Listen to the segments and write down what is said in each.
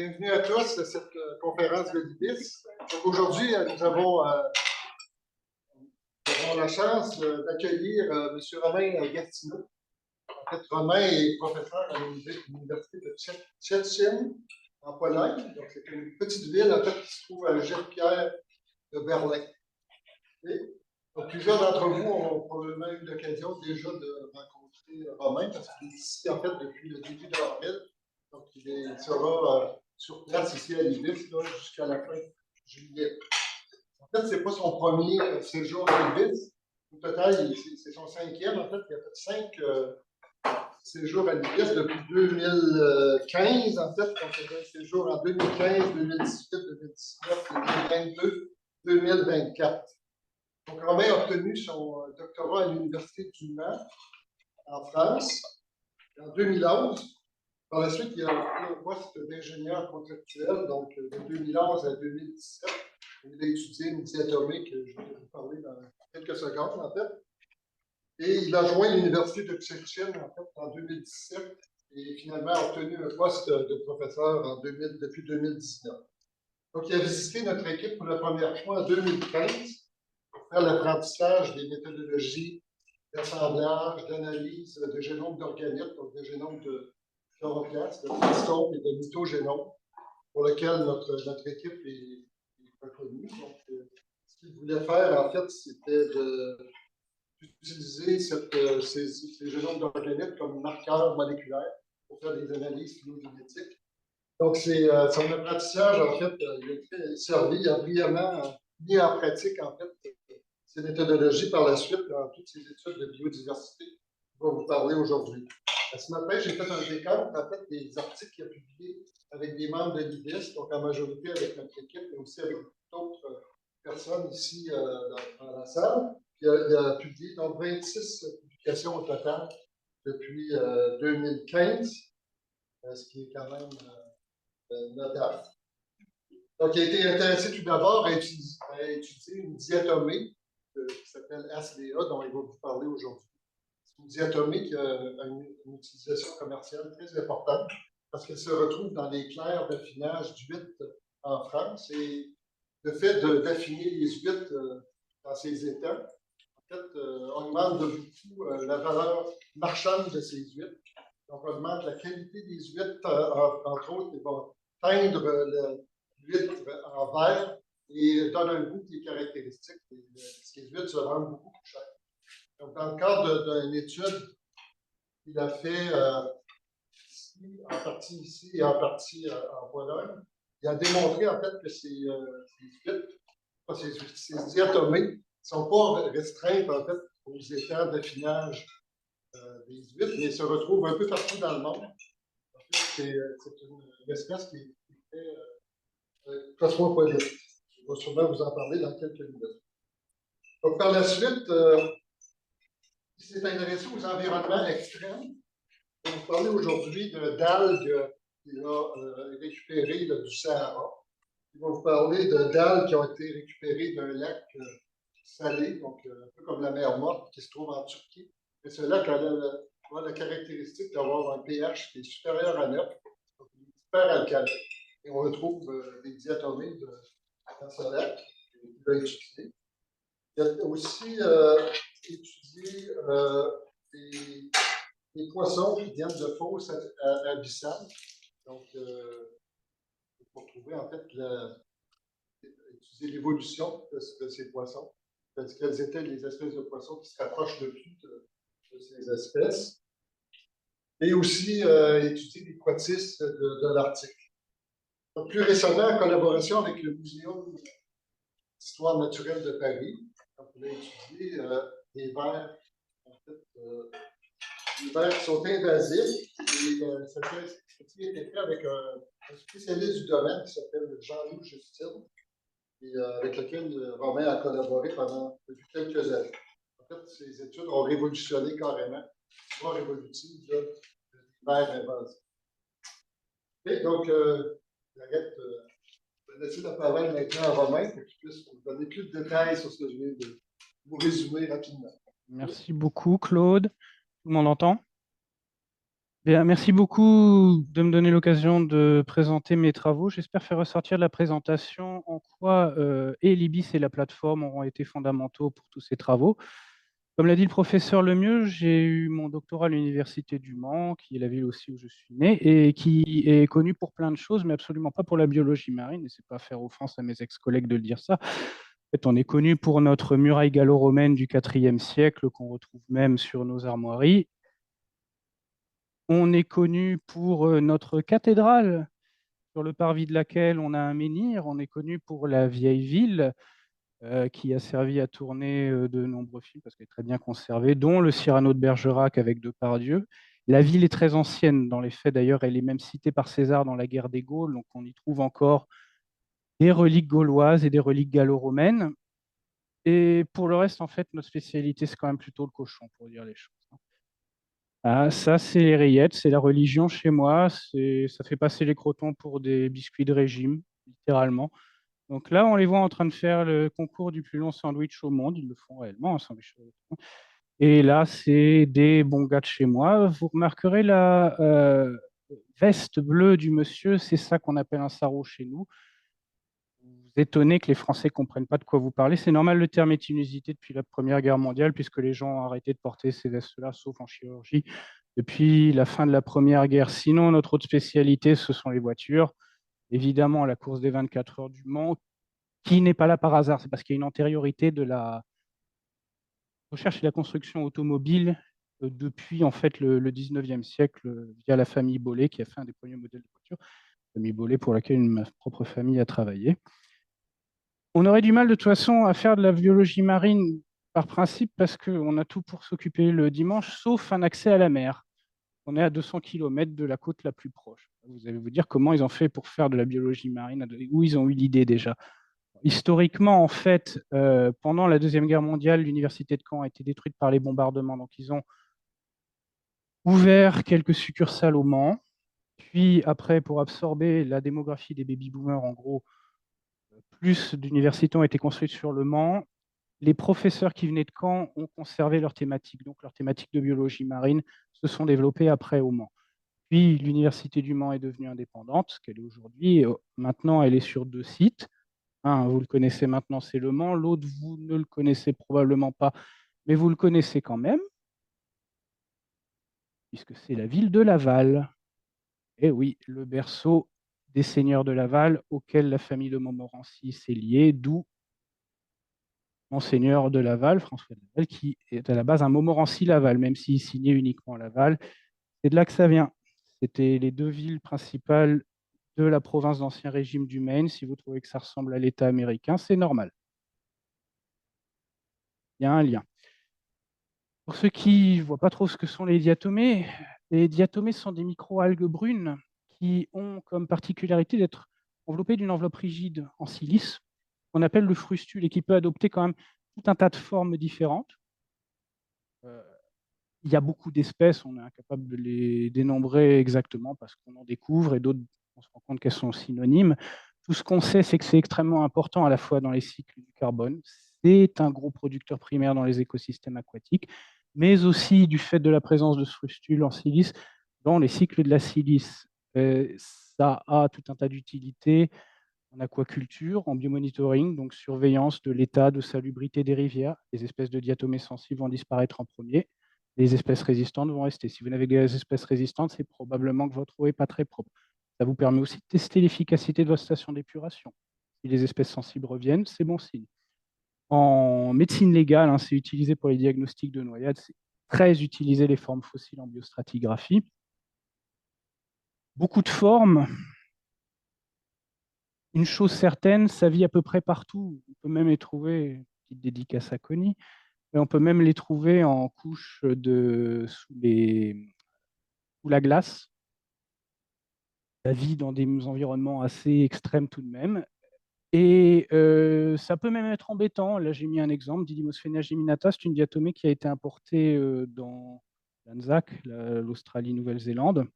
Bienvenue à tous à cette conférence de l'IBIS. Aujourd'hui, nous avons la chance d'accueillir M. Romain Gastineau. En fait, Romain est professeur à l'Université de Szczecin, en Pologne. Donc, c'est une petite ville en fait, qui se trouve à Ger-Pierre de Berlin. Donc, plusieurs d'entre vous ont probablement eu l'occasion déjà de rencontrer Romain parce qu'il est ici en fait depuis le début d'avril. Donc, il sera sur place ici à l'IBIS jusqu'à la fin juillet. En fait, ce n'est pas son premier séjour à l'IBIS. Au total, c'est son cinquième. En fait, il a fait 5 séjours à l'IBIS depuis 2015. En fait, donc il a fait un séjour en 2015, 2018, 2019, 2022, 2024. Donc, Romain a obtenu son doctorat à l'Université du Mans en France en 2011. Par la suite, il a eu un poste d'ingénieur contractuel, donc de 2011 à 2017. Il a étudié une diatomique, je vais vous parler dans quelques secondes, en fait. Et il a joint l'Université de Szczecin, en fait, en 2017, et finalement a obtenu un poste de professeur depuis 2019. Donc, il a visité notre équipe pour la première fois en 2015 pour faire l'apprentissage des méthodologies d'assemblage, d'analyse de génome d'organites, donc de génome de chloroplaste, de plastome et de mitogénome, pour lequel notre équipe est reconnue. Donc, ce qu'il voulait faire, en fait, c'était d'utiliser ces génomes d'organites comme marqueurs moléculaires pour faire des analyses phylogénétiques. Donc, son apprentissage, en fait, il a servi, il a brillamment mis en pratique, en fait, ces méthodologies par la suite dans toutes ces études de biodiversité dont vous parler aujourd'hui. Ce matin, j'ai fait un décompte, en fait, des articles qu'il a publiés avec des membres de l'IBIS, donc en majorité avec notre équipe, mais aussi avec d'autres personnes ici dans la salle. Puis, il a publié donc 26 publications au total depuis 2015, ce qui est quand même notable. Donc, il a été intéressé tout d'abord à étudier une diatomée qui s'appelle SDA, dont il va vous parler aujourd'hui. C'est une diatomée qui a une utilisation commerciale très importante parce qu'elle se retrouve dans les clairs d'affinage d'huîtres en France. Et le fait d'affiner les huîtres dans ces étangs, en fait, augmente de beaucoup la valeur marchande de ces huîtres. Donc, augmente la qualité des huîtres, entre autres, ils vont teindre l'huître en vert et donne un goût qui est caractéristique. Ces huîtres se vendent beaucoup plus cher. Donc, dans le cadre d'une étude qu'il a fait en partie ici et en partie en Pologne, il a démontré en fait que ces diatomées ne sont pas restreintes en fait aux états d'affinage des huîtres, mais se retrouvent un peu partout dans le monde. En fait, c'est une espèce qui est très cosmopolite. Je vais sûrement vous en parler dans quelques minutes. Donc, par la suite, il s'est intéressé aux environnements extrêmes. Je vais vous parler aujourd'hui d'algues qu'il a récupérées du Sahara. Il va vous parler d'algues qui ont été récupérées d'un lac salé, donc un peu comme la mer Morte qui se trouve en Turquie. Mais ce lac a la caractéristique d'avoir un pH qui est supérieur à 9, donc il est super alcalin. Et on retrouve des diatomées dans ce lac qu'il a étudié. Il a aussi étudié des poissons qui viennent de fosses abyssales. Donc, pour trouver en fait étudier l'évolution de ces poissons. Quelles étaient les espèces de poissons qui se rapprochent le plus de ces espèces. Et aussi étudier les protistes de l'Arctique. Donc, plus récemment, en collaboration avec le Muséum d'histoire naturelle de Paris, on a étudié des vers, en fait, des vers qui sont invasifs. Et ceci a été fait avec un spécialiste du domaine qui s'appelle Jean-Loup Justine, et avec lequel Romain a collaboré depuis quelques années. En fait, ces études ont révolutionné carrément l'histoire évolutive des vers invasifs. Et donc, j'arrête de laisser la parole maintenant à Romain pour qu'il puisse vous donner plus de détails sur ce que je viens de vous résumer rapidement. Merci beaucoup, Claude. Tout le monde entend? Bien, merci beaucoup de me donner l'occasion de présenter mes travaux. J'espère faire ressortir de la présentation en quoi et l'IBIS et la plateforme auront été fondamentaux pour tous ces travaux. Comme l'a dit le professeur Lemieux, j'ai eu mon doctorat à l'Université du Mans, qui est la ville aussi où je suis né, et qui est connue pour plein de choses, mais absolument pas pour la biologie marine. Et c'est pas faire offense à mes ex-collègues de le dire ça. En fait, on est connu pour notre muraille gallo-romaine du IVe siècle, qu'on retrouve même sur nos armoiries. On est connu pour notre cathédrale, sur le parvis de laquelle on a un menhir. On est connu pour la vieille ville, qui a servi à tourner de nombreux films parce qu'elle est très bien conservée, dont le Cyrano de Bergerac avec Depardieu. La ville est très ancienne dans les faits, d'ailleurs, elle est même citée par César dans la guerre des Gaules, donc on y trouve encore des reliques gauloises et des reliques gallo-romaines. Et pour le reste, en fait, notre spécialité, c'est quand même plutôt le cochon, pour dire les choses. Ah, ça, c'est les rillettes, c'est la religion chez moi. Ça fait passer les crotons pour des biscuits de régime, littéralement. Donc là, on les voit en train de faire le concours du plus long sandwich au monde. Ils le font réellement, un sandwich au monde. Et là, c'est des bons gars de chez moi. Vous remarquerez la veste bleue du monsieur, c'est ça qu'on appelle un sarrau chez nous. Vous étonnez que les Français ne comprennent pas de quoi vous parlez. C'est normal, le terme est inusité depuis la Première Guerre mondiale, puisque les gens ont arrêté de porter ces vestes-là, sauf en chirurgie, depuis la fin de la Première Guerre. Sinon, notre autre spécialité, ce sont les voitures. Évidemment, la course des 24 heures du Mans, qui n'est pas là par hasard. C'est parce qu'il y a une antériorité de la recherche et la construction automobile depuis en fait le 19e siècle via la famille Bollé qui a fait un des premiers modèles de voiture. Famille Bollé pour laquelle ma propre famille a travaillé. On aurait du mal de toute façon à faire de la biologie marine par principe parce qu'on a tout pour s'occuper le dimanche, sauf un accès à la mer. On est à 200 km de la côte la plus proche. Vous allez vous dire comment ils ont fait pour faire de la biologie marine, où ils ont eu l'idée déjà. Historiquement, en fait, pendant la Deuxième Guerre mondiale, l'université de Caen a été détruite par les bombardements. Donc, ils ont ouvert quelques succursales au Mans. Puis, après, pour absorber la démographie des baby-boomers, en gros, plus d'universités ont été construites sur le Mans. Les professeurs qui venaient de Caen ont conservé leur thématique. Donc, leur thématique de biologie marine se sont développées après au Mans. Puis, l'université du Mans est devenue indépendante, ce qu'elle est aujourd'hui. Maintenant, elle est sur 2 sites. Un, vous le connaissez maintenant, c'est Le Mans. L'autre, vous ne le connaissez probablement pas, mais vous le connaissez quand même, puisque c'est la ville de Laval. Et oui, le berceau des seigneurs de Laval, auquel la famille de Montmorency s'est liée, d'où Monseigneur de Laval, François de Laval, qui est à la base un Montmorency-Laval, même s'il signait uniquement Laval. C'est de là que ça vient. C'était les deux villes principales de la province d'Ancien Régime du Maine. Si vous trouvez que ça ressemble à l'État américain, c'est normal. Il y a un lien. Pour ceux qui ne voient pas trop ce que sont les diatomées sont des micro-algues brunes qui ont comme particularité d'être enveloppées d'une enveloppe rigide en silice qu'on appelle le frustule et qui peut adopter quand même tout un tas de formes différentes. Euh, il y a beaucoup d'espèces, on est incapable de les dénombrer exactement parce qu'on en découvre et d'autres, on se rend compte qu'elles sont synonymes. Tout ce qu'on sait, c'est que c'est extrêmement important à la fois dans les cycles du carbone. C'est un gros producteur primaire dans les écosystèmes aquatiques, mais aussi du fait de la présence de ce frustule en silice dans les cycles de la silice. Ça a tout un tas d'utilités en aquaculture, en biomonitoring, donc surveillance de l'état de salubrité des rivières. Les espèces de diatomées sensibles vont disparaître en premier. Les espèces résistantes vont rester. Si vous n'avez que des espèces résistantes, c'est probablement que votre eau n'est pas très propre. Ça vous permet aussi de tester l'efficacité de votre station d'épuration. Si les espèces sensibles reviennent, c'est bon signe. En médecine légale, hein, c'est utilisé pour les diagnostics de noyades. C'est très utilisé les formes fossiles en biostratigraphie. Beaucoup de formes. Une chose certaine, ça vit à peu près partout. On peut même les trouver, petite dédicace à Connie, mais on peut même les trouver en couche sous la glace. Ça vit dans des environnements assez extrêmes tout de même. Et ça peut même être embêtant. Là, j'ai mis un exemple. Didymosphenia geminata, c'est une diatomée qui a été importée dans l'Anzac, l'Australie-Nouvelle-Zélande,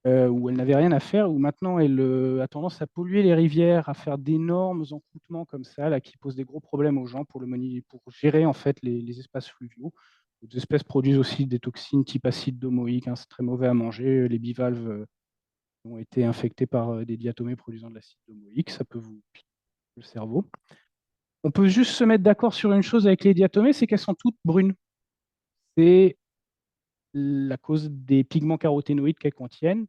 où elle n'avait rien à faire, où maintenant elle a tendance à polluer les rivières, à faire d'énormes encoutements comme ça, là, qui posent des gros problèmes aux gens pour gérer en fait les espaces fluviaux. D'autres espèces produisent aussi des toxines type acide domoïque, hein, c'est très mauvais à manger. Les bivalves ont été infectés par des diatomées produisant de l'acide domoïque, ça peut vous piquer le cerveau. On peut juste se mettre d'accord sur une chose avec les diatomées, c'est qu'elles sont toutes brunes. C'est la cause des pigments caroténoïdes qu'elles contiennent.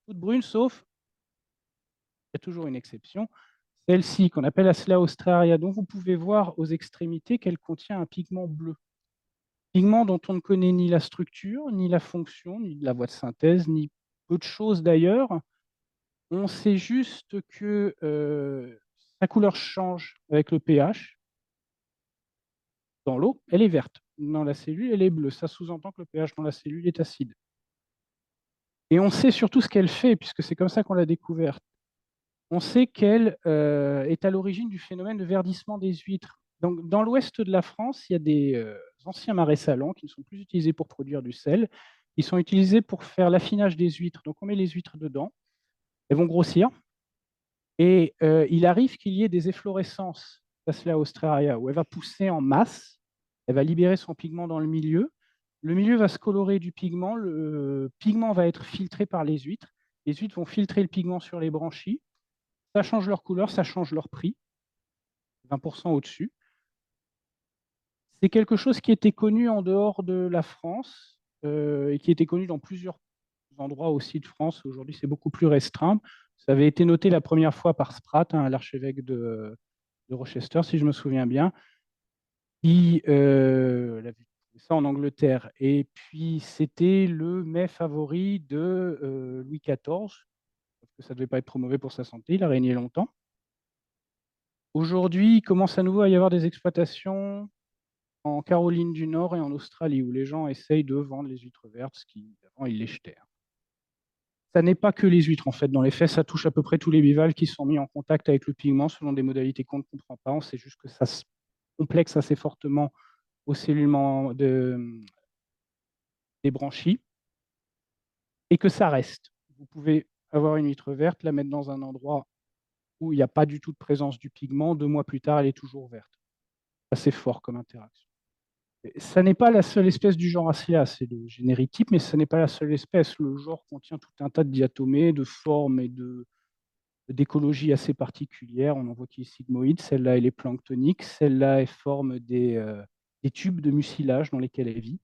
Toutes brunes, sauf, il y a toujours une exception, celle-ci qu'on appelle Aslea austraria, dont vous pouvez voir aux extrémités qu'elle contient un pigment bleu. Pigment dont on ne connaît ni la structure, ni la fonction, ni la voie de synthèse, ni peu de choses d'ailleurs. On sait juste que sa couleur change avec le pH. Dans l'eau, elle est verte. Dans la cellule, elle est bleue. Ça sous-entend que le pH dans la cellule est acide. Et on sait surtout ce qu'elle fait, puisque c'est comme ça qu'on l'a découverte. On sait qu'elle est à l'origine du phénomène de verdissement des huîtres. Donc, dans l'ouest de la France, il y a des anciens marais salants qui ne sont plus utilisés pour produire du sel. Ils sont utilisés pour faire l'affinage des huîtres. Donc, on met les huîtres dedans. Elles vont grossir. Et il arrive qu'il y ait des efflorescences d'Aslea austraria, où elle va pousser en masse. Elle va libérer son pigment dans le milieu. Le milieu va se colorer du pigment. Le pigment va être filtré par les huîtres. Les huîtres vont filtrer le pigment sur les branchies. Ça change leur couleur, ça change leur prix. 20% au-dessus. C'est quelque chose qui était connu en dehors de la France et qui était connu dans plusieurs endroits aussi de France. Aujourd'hui, c'est beaucoup plus restreint. Ça avait été noté la première fois par Sprat, hein, l'archevêque de Rochester, si je me souviens bien, qui avait fait ça en Angleterre. Et puis, c'était le mets favori de Louis XIV, parce que ça ne devait pas être trop mauvais pour sa santé. Il a régné longtemps. Aujourd'hui, il commence à nouveau à y avoir des exploitations en Caroline du Nord et en Australie, où les gens essayent de vendre les huîtres vertes, ce qui, avant, ils les jetaient. Ça n'est pas que les huîtres, en fait. Dans les faits, ça touche à peu près tous les bivalves qui sont mis en contact avec le pigment selon des modalités qu'on ne comprend pas. On sait juste que ça se complexe assez fortement au cellulement des branchies et que ça reste. Vous pouvez avoir une huître verte, la mettre dans un endroit où il n'y a pas du tout de présence du pigment. 2 mois plus tard, elle est toujours verte. Assez fort comme interaction. Ça n'est pas la seule espèce du genre Aslea, c'est le généritype, mais ce n'est pas la seule espèce. Le genre contient tout un tas de diatomées, de formes et d'écologie assez particulières. On en voit qui est sigmoïde, celle-là elle est planctonique, celle-là elle forme des tubes de mucilage dans lesquels elle vit.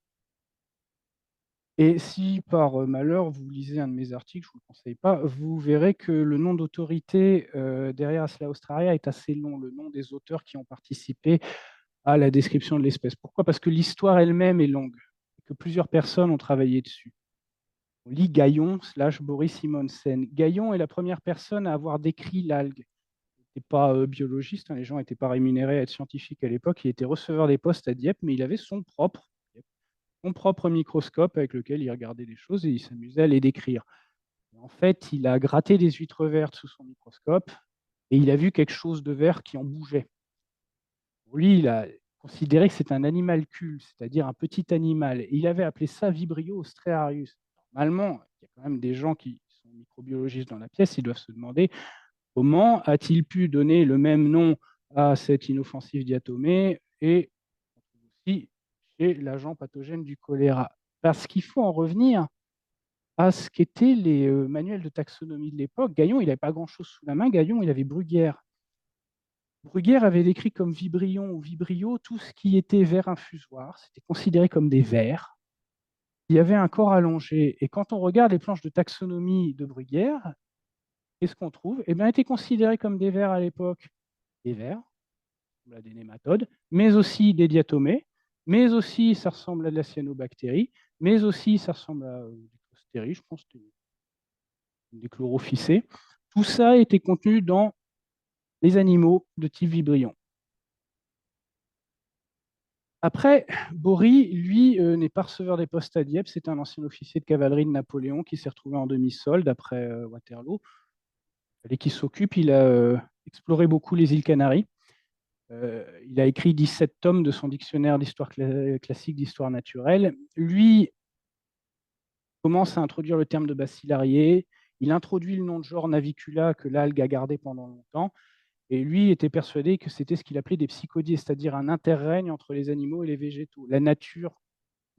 Et si par malheur vous lisez un de mes articles, je ne vous le conseille pas, vous verrez que le nom d'autorité derrière Aslea australia est assez long, le nom des auteurs qui ont participé à la description de l'espèce. Pourquoi? Parce que l'histoire elle-même est longue, et que plusieurs personnes ont travaillé dessus. On lit Gaillon / Boris Simonsen. Gaillon est la première personne à avoir décrit l'algue. Il n'était pas biologiste, hein, les gens n'étaient pas rémunérés à être scientifiques à l'époque, il était receveur des postes à Dieppe, mais il avait son propre microscope avec lequel il regardait les choses et il s'amusait à les décrire. En fait, il a gratté des huîtres vertes sous son microscope et il a vu quelque chose de vert qui en bougeait. Pour lui, il a considéré que c'est un animalcule, c'est-à-dire un petit animal. Et il avait appelé ça Vibrio ostrearius. Normalement, il y a quand même des gens qui sont microbiologistes dans la pièce, ils doivent se demander comment a-t-il pu donner le même nom à cette inoffensive diatomée et aussi chez l'agent pathogène du choléra. Parce qu'il faut en revenir à ce qu'étaient les manuels de taxonomie de l'époque. Gaillon, il n'avait pas grand-chose sous la main. Gaillon, il avait Bruguière. Bruguière avait décrit comme vibrion ou vibrio tout ce qui était vers infusoire. C'était considéré comme des vers. Il y avait un corps allongé. Et quand on regarde les planches de taxonomie de Bruguière, qu'est-ce qu'on trouve? Eh bien, étaient considérés comme des vers à l'époque. Des vers, à des nématodes, mais aussi des diatomées, mais aussi ça ressemble à de la cyanobactérie, mais aussi ça ressemble à des closteries, je pense, des chlorophycées. Tout ça était contenu dans les animaux de type vibrion. Après, Bory, lui, n'est pas receveur des postes à Dieppe, c'est un ancien officier de cavalerie de Napoléon qui s'est retrouvé en demi-solde après Waterloo. Il fallait qu'il s'occupe, il a exploré beaucoup les îles Canaries. Il a écrit 17 tomes de son dictionnaire d'histoire classique d'histoire naturelle. Lui commence à introduire le terme de bacillarié. Il introduit le nom de genre Navicula que l'algue a gardé pendant longtemps. Et lui était persuadé que c'était ce qu'il appelait des psychodies, c'est-à-dire un interrègne entre les animaux et les végétaux. La nature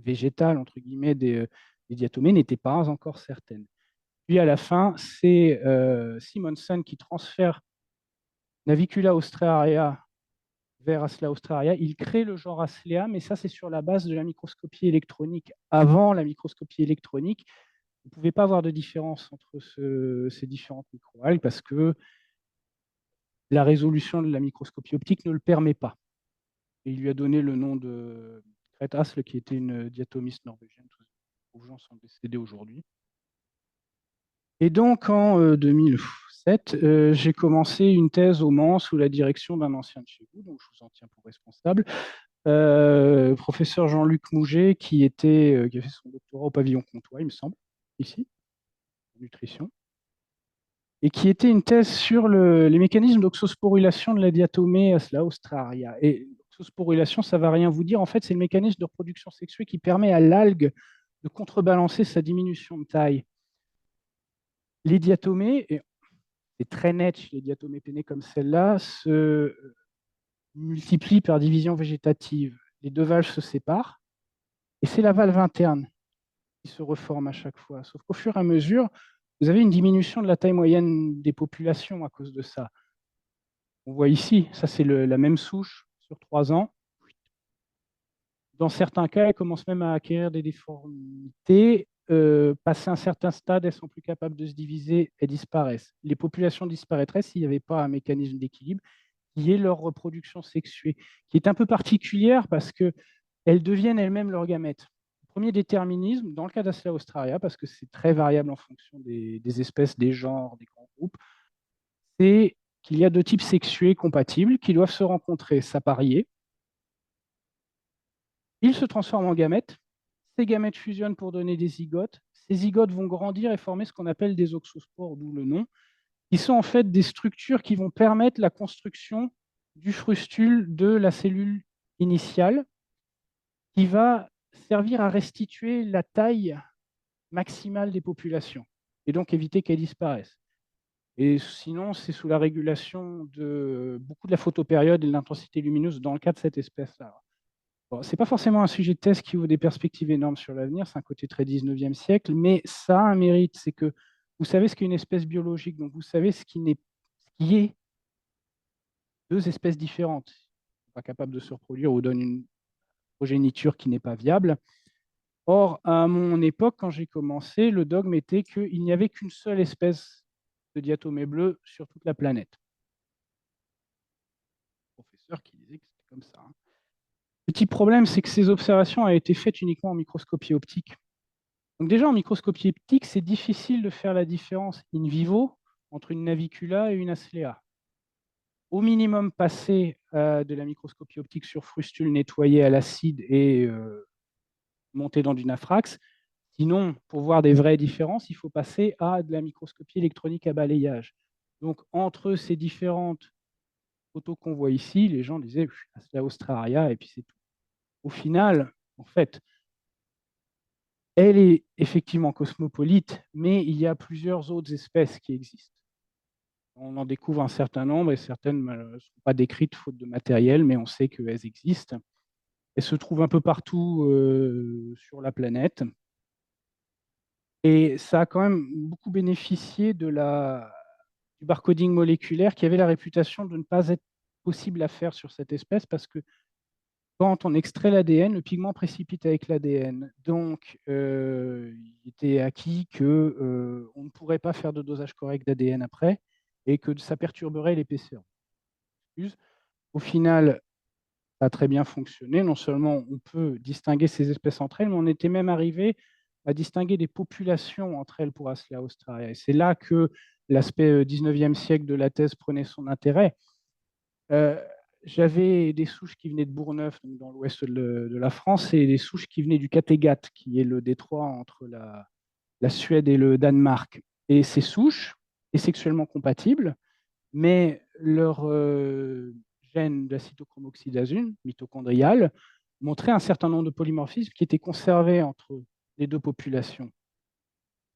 végétale, entre guillemets, des diatomées n'était pas encore certaine. Puis à la fin, c'est Simonsen qui transfère Navicula austraria vers Aslea austraria. Il crée le genre Aslea, mais ça, c'est sur la base de la microscopie électronique. Avant la microscopie électronique, vous ne pouvez pas avoir de différence entre ces différentes microalgues parce que la résolution de la microscopie optique ne le permet pas. Et il lui a donné le nom de Gret Asle, qui était une diatomiste norvégienne. Tous les gens sont décédés aujourd'hui. Et donc, en 2007, j'ai commencé une thèse au Mans sous la direction d'un ancien de chez vous, donc je vous en tiens pour responsable, professeur Jean-Luc Mouget, qui a fait son doctorat au pavillon Comtois, il me semble, ici, en nutrition, et qui était une thèse sur les mécanismes d'oxosporulation de la diatomée Aslea austraria. Et l'oxosporulation, ça ne va rien vous dire. En fait, c'est le mécanisme de reproduction sexuée qui permet à l'algue de contrebalancer sa diminution de taille. Les diatomées, et c'est très net chez les diatomées pennées comme celle-là, se multiplient par division végétative. Les deux valves se séparent, et c'est la valve interne qui se reforme à chaque fois. Sauf qu'au fur et à mesure, vous avez une diminution de la taille moyenne des populations à cause de ça. On voit ici, ça c'est la même souche sur 3 ans. Dans certains cas, elles commencent même à acquérir des déformités. Passé un certain stade, elles sont plus capables de se diviser, elles disparaissent. Les populations disparaîtraient s'il n'y avait pas un mécanisme d'équilibre qui est leur reproduction sexuée, qui est un peu particulière parce qu'elles deviennent elles-mêmes leurs gamètes. Le premier déterminisme, dans le cas d'Aslea austraria, parce que c'est très variable en fonction des espèces, des genres, des grands groupes, c'est qu'il y a 2 types sexués compatibles qui doivent se rencontrer, s'apparier. Ils se transforment en gamètes. Ces gamètes fusionnent pour donner des zygotes. Ces zygotes vont grandir et former ce qu'on appelle des oxospores, d'où le nom, qui sont en fait des structures qui vont permettre la construction du frustule de la cellule initiale, qui va servir à restituer la taille maximale des populations, et donc éviter qu'elles disparaissent. Et sinon, c'est sous la régulation de beaucoup de la photopériode et de l'intensité lumineuse dans le cas de cette espèce-là. Bon, ce n'est pas forcément un sujet de thèse qui ouvre des perspectives énormes sur l'avenir, c'est un côté très 19e siècle, mais ça a un mérite, c'est que vous savez ce qu'est une espèce biologique, donc vous savez ce qui est 2 espèces différentes, pas capables de se reproduire ou donnent une progéniture qui n'est pas viable. Or, à mon époque, quand j'ai commencé, le dogme était qu'il n'y avait qu'une seule espèce de diatomée bleue sur toute la planète. Le professeur qui disait que c'était comme ça. Petit problème, c'est que ces observations ont été faites uniquement en microscopie optique. Donc déjà, en microscopie optique, c'est difficile de faire la différence in vivo entre une navicula et une aslea. Au minimum, passer de la microscopie optique sur frustule nettoyée à l'acide et monter dans du nafrax. Sinon, pour voir des vraies différences, il faut passer à de la microscopie électronique à balayage. Donc, entre ces différentes photos qu'on voit ici, les gens disaient Aslea austraria et puis c'est tout. Au final, en fait, elle est effectivement cosmopolite, mais il y a plusieurs autres espèces qui existent. On en découvre un certain nombre et certaines ne sont pas décrites faute de matériel, mais on sait qu'elles existent. Elles se trouvent un peu partout sur la planète. Et ça a quand même beaucoup bénéficié du barcoding moléculaire qui avait la réputation de ne pas être possible à faire sur cette espèce parce que quand on extrait l'ADN, le pigment précipite avec l'ADN. Donc, il était acquis qu'on ne pourrait pas faire de dosage correct d'ADN après et que ça perturberait l'épaisseur. Au final, ça a très bien fonctionné. Non seulement on peut distinguer ces espèces entre elles, mais on était même arrivé à distinguer des populations entre elles pour Aslea austraria. Et c'est là que l'aspect 19e siècle de la thèse prenait son intérêt. J'avais des souches qui venaient de Bourgneuf, donc dans l'ouest de la France, et des souches qui venaient du Kattegat, qui est le détroit entre la Suède et le Danemark. Et ces souches étaient sexuellement compatibles, mais leur gène de la cytochromoxydase mitochondriale montrait un certain nombre de polymorphismes qui étaient conservés entre les 2 populations.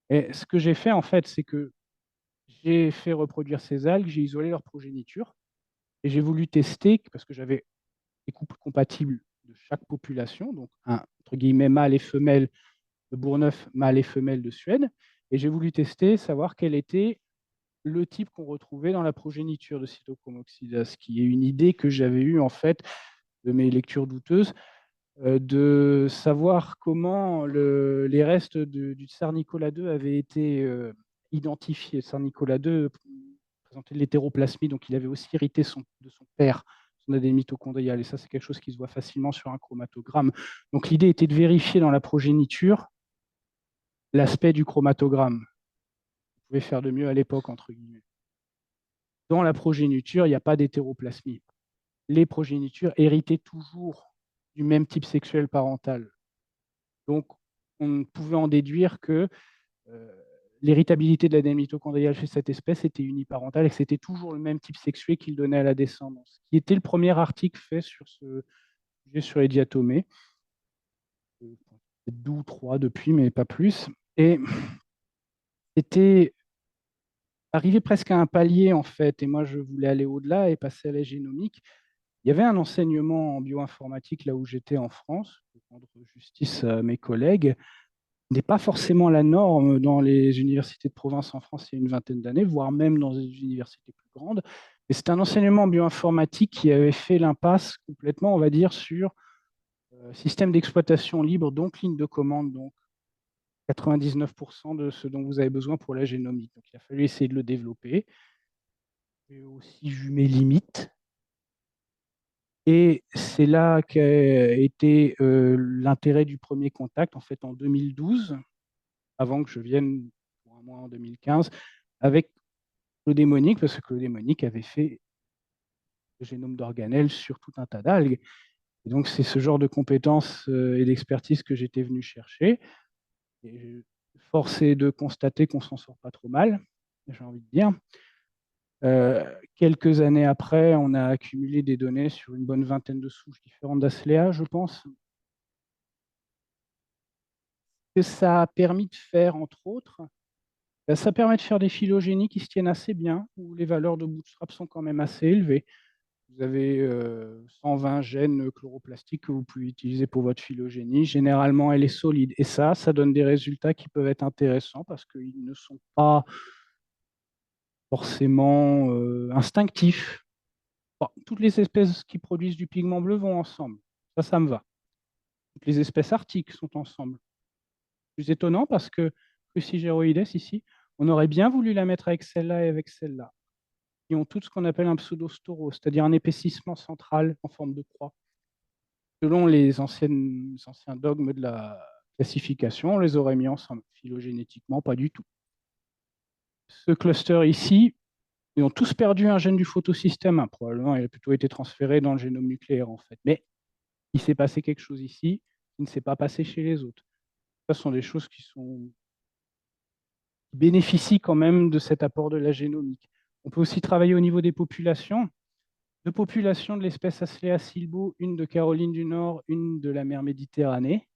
Et ce que j'ai fait, en fait, c'est que j'ai fait reproduire ces algues, j'ai isolé leur progéniture, et j'ai voulu tester, parce que j'avais des couples compatibles de chaque population, donc un entre entre guillemets, mâles et femelles de Bourgneuf, mâles et femelles de Suède. Et j'ai voulu tester, savoir quel était le type qu'on retrouvait dans la progéniture de Cytochromoxydase, qui est une idée que j'avais eue en fait de mes lectures douteuses, de savoir comment les restes du tsar Nicolas II avaient été identifiés. Le tsar Nicolas II présentait de l'hétéroplasmie, donc il avait aussi hérité de son père son ADN mitochondrial, et ça c'est quelque chose qui se voit facilement sur un chromatogramme. Donc l'idée était de vérifier dans la progéniture l'aspect du chromatogramme. Vous pouvez faire de mieux à l'époque, entre guillemets. Dans la progéniture, il n'y a pas d'hétéroplasmie. Les progénitures héritaient toujours du même type sexuel parental. Donc, on pouvait en déduire que l'héritabilité de l'ADN mitochondrial chez cette espèce était uniparentale et que c'était toujours le même type sexué qu'il donnait à la descendance. Qui était le premier article fait sur ce sujet sur les diatomées. Peut-être 2 ou 3 depuis, mais pas plus. Et c'était arrivé presque à un palier, en fait, et moi je voulais aller au-delà et passer à la génomique. Il y avait un enseignement en bioinformatique là où j'étais en France, pour rendre justice à mes collègues, n'est pas forcément la norme dans les universités de province en France il y a une vingtaine d'années, voire même dans des universités plus grandes. Mais c'est un enseignement en bioinformatique qui avait fait l'impasse complètement, on va dire, sur système d'exploitation libre, donc ligne de commande, donc 99% de ce dont vous avez besoin pour la génomique. Donc il a fallu essayer de le développer. J'ai aussi vu mes limites. Et c'est là qu'a été l'intérêt du premier contact, en fait, en 2012, avant que je vienne pour un mois en 2015, avec Claude Monique, parce que Claude Monique avait fait le génome d'organelles sur tout un tas d'algues. Et donc, c'est ce genre de compétences et d'expertise que j'étais venu chercher. Et force est de constater qu'on s'en sort pas trop mal, j'ai envie de dire. Quelques années après, on a accumulé des données sur une bonne vingtaine de souches différentes d'Aslea, je pense. Que ça a permis de faire, entre autres, ça permet de faire des phylogénies qui se tiennent assez bien, où les valeurs de bootstrap sont quand même assez élevées. Vous avez 120 gènes chloroplastiques que vous pouvez utiliser pour votre phylogénie. Généralement, elle est solide. Et ça donne des résultats qui peuvent être intéressants parce qu'ils ne sont pas forcément instinctifs. Bon, toutes les espèces qui produisent du pigment bleu vont ensemble. Ça me va. Toutes les espèces arctiques sont ensemble. Plus étonnant parce que Crucigeroides, ici, on aurait bien voulu la mettre avec celle-là et avec celle-là, qui ont tout ce qu'on appelle un pseudostaurose, c'est-à-dire un épaississement central en forme de croix. Selon les anciens dogmes de la classification, on les aurait mis ensemble. Phylogénétiquement, pas du tout. Ce cluster ici, ils ont tous perdu un gène du photosystème. Probablement, il a plutôt été transféré dans le génome nucléaire, en fait. Mais il s'est passé quelque chose ici qui ne s'est pas passé chez les autres. Ce sont des choses qui bénéficient quand même de cet apport de la génomique. On peut aussi travailler au niveau des populations. 2 populations de l'espèce Aslea silbo, une de Caroline du Nord, une de la mer Méditerranée.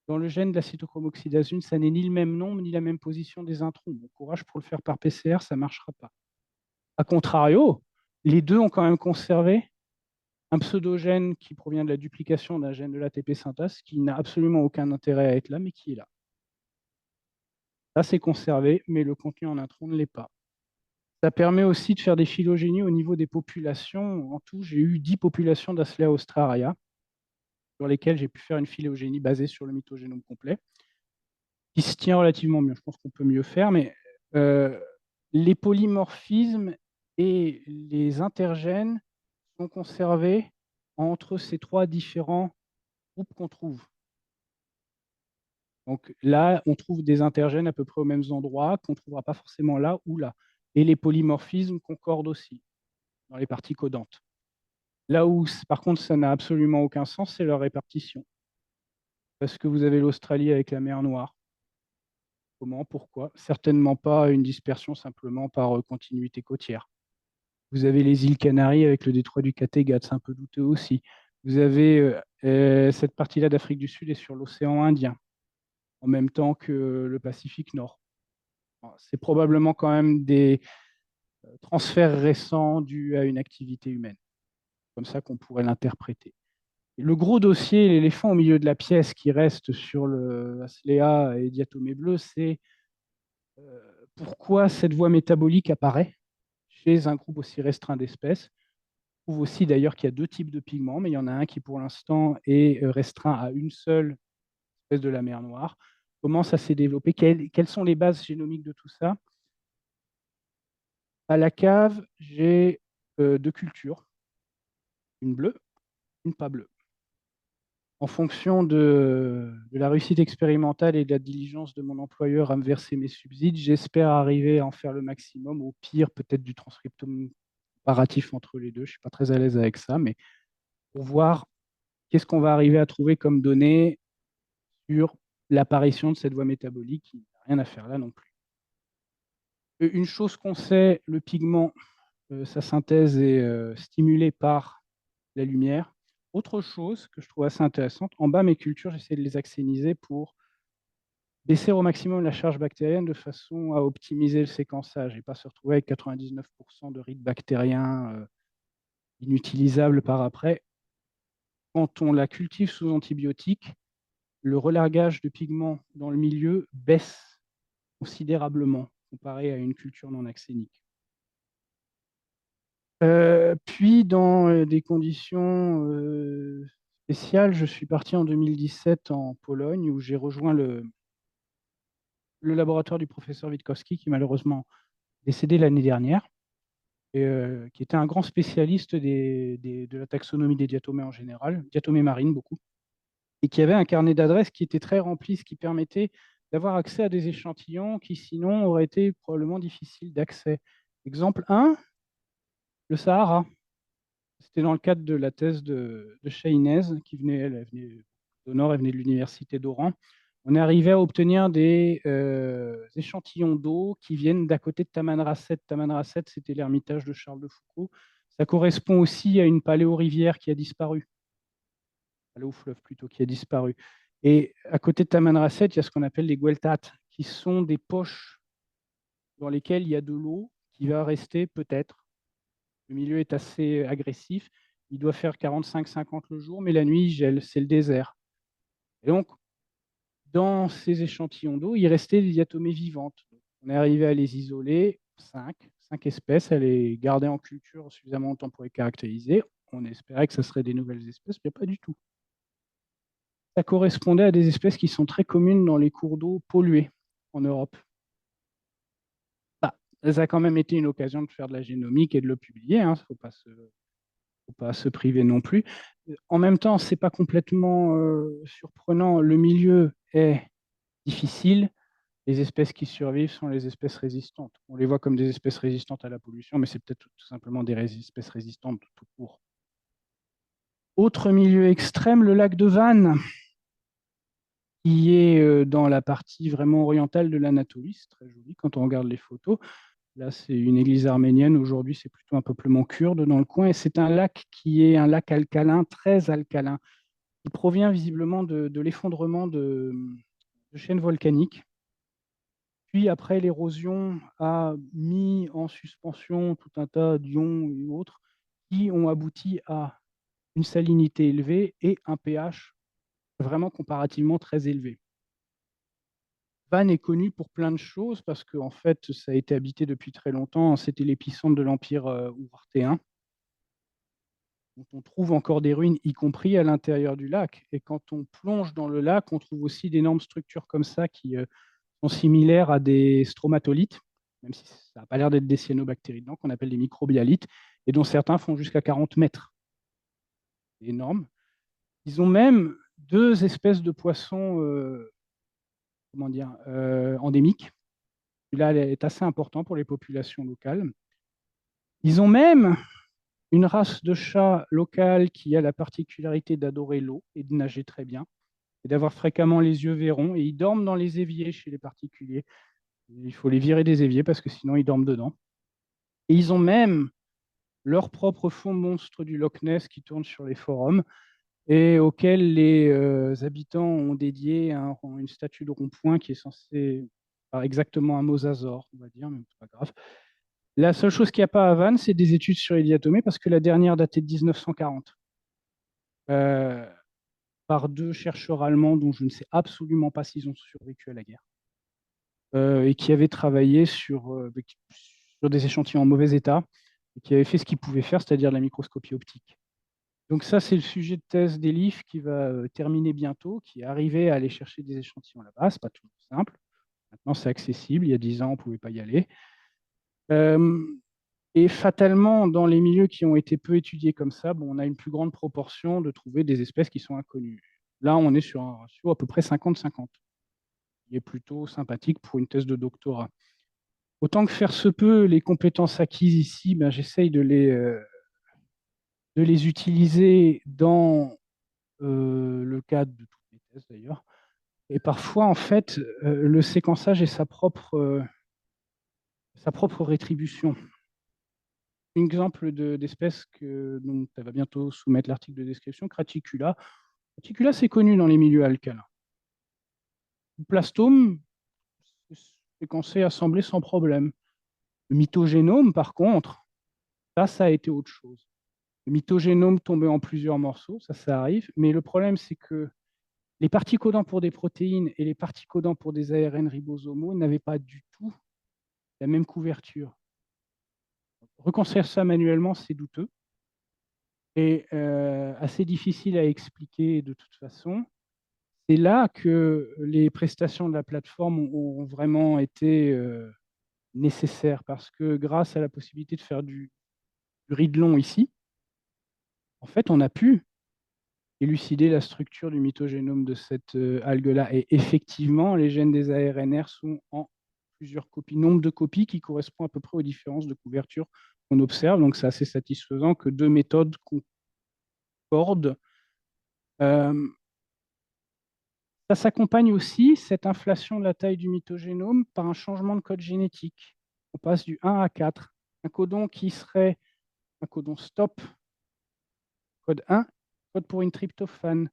Dans le gène de la cytochromoxydase 1, ça n'est ni le même nombre ni la même position des introns. Bon courage pour le faire par PCR, ça ne marchera pas. A contrario, les deux ont quand même conservé un pseudogène qui provient de la duplication d'un gène de l'ATP synthase qui n'a absolument aucun intérêt à être là, mais qui est là. Ça, c'est conservé, mais le contenu en intron ne l'est pas. Ça permet aussi de faire des phylogénies au niveau des populations. En tout, j'ai eu 10 populations d'Aslea austraria, sur lesquelles j'ai pu faire une phylogénie basée sur le mitogénome complet, qui se tient relativement bien. Je pense qu'on peut mieux faire, mais les polymorphismes et les intergènes sont conservés entre ces 3 différents groupes qu'on trouve. Donc là, on trouve des intergènes à peu près aux mêmes endroits qu'on ne trouvera pas forcément là ou là. Et les polymorphismes concordent aussi dans les parties codantes. Là où, par contre, ça n'a absolument aucun sens, c'est leur répartition. Parce que vous avez l'Australie avec la mer Noire. Comment? Pourquoi? Certainement pas une dispersion simplement par continuité côtière. Vous avez les îles Canaries avec le détroit du Kattegat, c'est un peu douteux aussi. Vous avez cette partie-là d'Afrique du Sud est sur l'océan Indien, en même temps que le Pacifique Nord. C'est probablement quand même des transferts récents dus à une activité humaine. Comme ça qu'on pourrait l'interpréter. Le gros dossier, l'éléphant au milieu de la pièce qui reste sur le Aslea et diatomée bleue, c'est pourquoi cette voie métabolique apparaît chez un groupe aussi restreint d'espèces. On trouve aussi d'ailleurs qu'il y a deux types de pigments, mais il y en a un qui pour l'instant est restreint à une seule espèce de la mer Noire. Comment ça s'est développé? Quelles sont les bases génomiques de tout ça? À la cave, j'ai deux cultures, une bleue, une pas bleue. En fonction de la réussite expérimentale et de la diligence de mon employeur à me verser mes subsides, j'espère arriver à en faire le maximum. Au pire, peut-être du transcriptome comparatif entre les deux. Je ne suis pas très à l'aise avec ça, mais pour voir qu'est-ce qu'on va arriver à trouver comme données sur l'apparition de cette voie métabolique qui n'a rien à faire là non plus. Une chose qu'on sait, le pigment, sa synthèse est stimulée par la lumière. Autre chose que je trouve assez intéressante, en bas, mes cultures, j'essaie de les axéniser pour baisser au maximum la charge bactérienne de façon à optimiser le séquençage et pas se retrouver avec 99% de rites bactériens inutilisables par après. Quand on la cultive sous antibiotiques, le relargage de pigments dans le milieu baisse considérablement comparé à une culture non axénique. Puis, dans des conditions spéciales, je suis parti en 2017 en Pologne où j'ai rejoint le laboratoire du professeur Witkowski qui malheureusement décédé l'année dernière et qui était un grand spécialiste de la taxonomie des diatomées en général, diatomées marines beaucoup, et qui avait un carnet d'adresses qui était très rempli, ce qui permettait d'avoir accès à des échantillons qui sinon auraient été probablement difficiles d'accès. Exemple 1, le Sahara. C'était dans le cadre de la thèse de Chahinez, qui venait, elle venait au nord, elle venait de l'université d'Oran. On est arrivé à obtenir des échantillons d'eau qui viennent d'à côté de Tamanrasset. Tamanrasset, c'était l'ermitage de Charles de Foucault. Ça correspond aussi à une paléo-rivière qui a disparu, paléo-fleuve plutôt, qui a disparu. Et à côté de Tamanrasset, il y a ce qu'on appelle les gueltats, qui sont des poches dans lesquelles il y a de l'eau qui va rester peut-être. Le milieu est assez agressif. Il doit faire 45-50 le jour, mais la nuit, il gèle. C'est le désert. Et donc, dans ces échantillons d'eau, il restait des diatomées vivantes. On est arrivé à les isoler, 5 espèces, à les garder en culture suffisamment longtemps pour les caractériser. On espérait que ce serait des nouvelles espèces, mais pas du tout. Ça correspondait à des espèces qui sont très communes dans les cours d'eau pollués en Europe. Bah, ça a quand même été une occasion de faire de la génomique et de le publier. Il ne faut pas se priver non plus. En même temps, ce n'est pas complètement surprenant. Le milieu est difficile. Les espèces qui survivent sont les espèces résistantes. On les voit comme des espèces résistantes à la pollution, mais c'est peut-être tout simplement des espèces résistantes tout court. Autre milieu extrême, le lac de Van, qui est dans la partie vraiment orientale de l'Anatolie. C'est très joli quand on regarde les photos. Là, c'est une église arménienne. Aujourd'hui, c'est plutôt un peuplement kurde dans le coin. Et c'est un lac qui est un lac alcalin, très alcalin. Il provient visiblement de l'effondrement de chaînes volcaniques. Puis après, l'érosion a mis en suspension tout un tas d'ions et autres qui ont abouti à une salinité élevée et un pH vraiment comparativement très élevé. Van est connu pour plein de choses parce qu'en fait, ça a été habité depuis très longtemps. C'était l'épicentre de l'Empire ourartéen, dont on trouve encore des ruines, y compris à l'intérieur du lac. Et quand on plonge dans le lac, on trouve aussi d'énormes structures comme ça qui sont similaires à des stromatolites, même si ça n'a pas l'air d'être des cyanobactéries dedans, qu'on appelle des microbialites, et dont certains font jusqu'à 40 mètres. C'est énorme. Ils ont même deux espèces de poissons endémiques. Celui-là est assez important pour les populations locales. Ils ont même une race de chat locale qui a la particularité d'adorer l'eau et de nager très bien, et d'avoir fréquemment les yeux verrons, et ils dorment dans les éviers chez les particuliers. Il faut les virer des éviers parce que sinon ils dorment dedans. Et ils ont même leur propre fond monstre du Loch Ness qui tourne sur les forums et auquel les habitants ont dédié une statue de rond-point qui est censée exactement un mosasaure, on va dire, mais c'est pas grave. La seule chose qu'il n'y a pas à Vannes, c'est des études sur les diatomées parce que la dernière datait de 1940. par deux chercheurs allemands dont je ne sais absolument pas s'ils ont survécu à la guerre, et qui avaient travaillé sur des échantillons en mauvais état, et qui avaient fait ce qu'ils pouvaient faire, c'est-à-dire de la microscopie optique. Donc ça, c'est le sujet de thèse d'Elif qui va terminer bientôt, qui est arrivé à aller chercher des échantillons là-bas. Ce n'est pas toujours simple. Maintenant, c'est accessible. Il y a 10 ans, on ne pouvait pas y aller. Et fatalement, dans les milieux qui ont été peu étudiés comme ça, bon, on a une plus grande proportion de trouver des espèces qui sont inconnues. Là, on est sur un ratio à peu près 50-50, qui est plutôt sympathique pour une thèse de doctorat. Autant que faire se peut, les compétences acquises ici, ben, j'essaye de les utiliser dans le cadre de toutes les thèses d'ailleurs. Et parfois, en fait, le séquençage est sa propre rétribution. Un exemple d'espèce dont elle va bientôt soumettre l'article de description, Craticula. Craticula, c'est connu dans les milieux alcalins. Le plastome, c'est séquencé, assemblé sans problème. Le mythogénome, par contre, ça a été autre chose. Le mythogénome tombé en plusieurs morceaux, ça arrive. Mais le problème, c'est que les parties codantes pour des protéines et les parties codantes pour des ARN ribosomaux n'avaient pas du tout la même couverture. Reconstruire ça manuellement, c'est douteux et assez difficile à expliquer de toute façon. C'est là que les prestations de la plateforme ont vraiment été nécessaires parce que grâce à la possibilité de faire du read long ici, en fait, on a pu élucider la structure du mythogénome de cette algue-là. Et effectivement, les gènes des ARNR sont en plusieurs copies, nombre de copies qui correspond à peu près aux différences de couverture qu'on observe. Donc, c'est assez satisfaisant que deux méthodes concordent. Ça s'accompagne aussi, cette inflation de la taille du mythogénome, par un changement de code génétique. On passe du 1 à 4. Un codon qui serait un codon stop, code 1, code pour une tryptophane.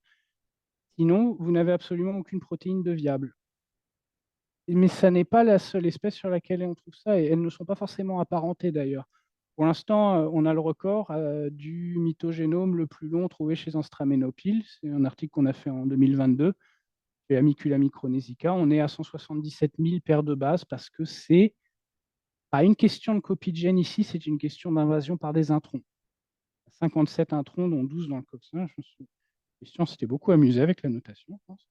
Sinon, vous n'avez absolument aucune protéine de viable. Mais ça n'est pas la seule espèce sur laquelle on trouve ça, et elles ne sont pas forcément apparentées d'ailleurs. Pour l'instant, on a le record du mythogénome le plus long trouvé chez un Stramenopiles. C'est un article qu'on a fait en 2022. Et Amicula micronesica, on est à 177 000 paires de bases parce que c'est pas une question de copie de gène ici, c'est une question d'invasion par des introns. 57 introns, dont 12 dans le coccyx. Question, c'était beaucoup amusé avec la notation, je pense.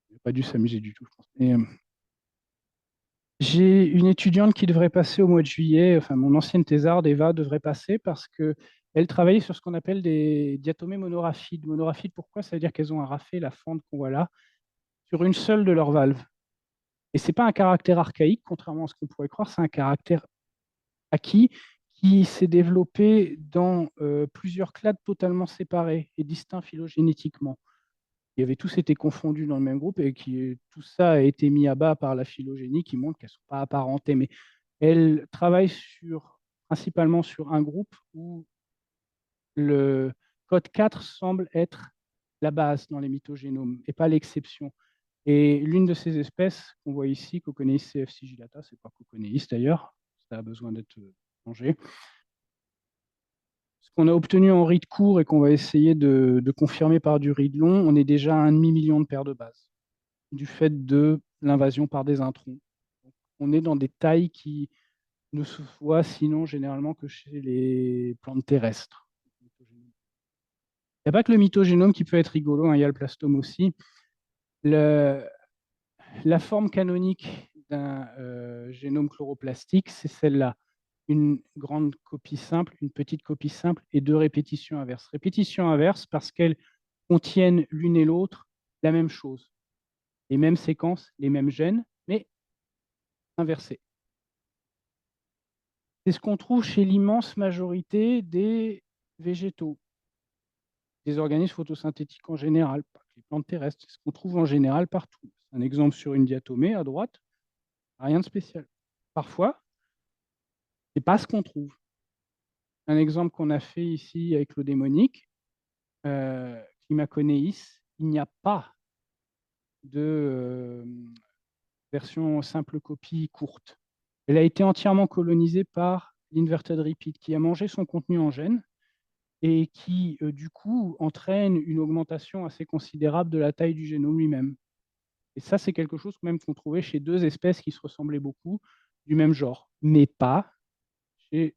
Il n'a pas dû s'amuser du tout, je pense. J'ai une étudiante qui devrait passer au mois de juillet, enfin mon ancienne thésarde, Eva, devrait passer parce qu'elle travaillait sur ce qu'on appelle des diatomées monoraphides. Monoraphides, pourquoi? Ça veut dire qu'elles ont un rafé, la fente qu'on voit là, sur une seule de leurs valves. Et ce n'est pas un caractère archaïque, contrairement à ce qu'on pourrait croire, c'est un caractère acquis qui s'est développé dans plusieurs clades totalement séparés et distincts phylogénétiquement. Qui avaient tous été confondus dans le même groupe et tout ça a été mis à bas par la phylogénie qui montre qu'elles ne sont pas apparentées. Mais elle travaille principalement sur un groupe où le code 4 semble être la base dans les mythogénomes et pas l'exception. Et l'une de ces espèces qu'on voit ici, Coconeis cf. Sigillata, c'est pas Coconeis d'ailleurs, ça a besoin d'être changé. Ce qu'on a obtenu en read court et qu'on va essayer de confirmer par du read long, on est déjà à 1,5 million de paires de bases du fait de l'invasion par des introns. Donc, on est dans des tailles qui ne se voient sinon généralement que chez les plantes terrestres. Il n'y a pas que le mythogénome qui peut être rigolo, hein, il y a le plastome aussi. La forme canonique d'un génome chloroplastique, c'est celle-là. Une grande copie simple, une petite copie simple et deux répétitions inverses. Répétitions inverses parce qu'elles contiennent l'une et l'autre la même chose. Les mêmes séquences, les mêmes gènes, mais inversées. C'est ce qu'on trouve chez l'immense majorité des végétaux, des organismes photosynthétiques en général, pas que les plantes terrestres. C'est ce qu'on trouve en général partout. Un exemple sur une diatomée à droite, rien de spécial. Parfois, ce n'est pas ce qu'on trouve. Un exemple qu'on a fait ici avec le démonique, Climaconeis, il n'y a pas de version simple copie courte. Elle a été entièrement colonisée par l'inverted repeat qui a mangé son contenu en gènes et qui, du coup, entraîne une augmentation assez considérable de la taille du génome lui-même. Et ça, c'est quelque chose même qu'on trouvait chez deux espèces qui se ressemblaient beaucoup du même genre, mais pas chez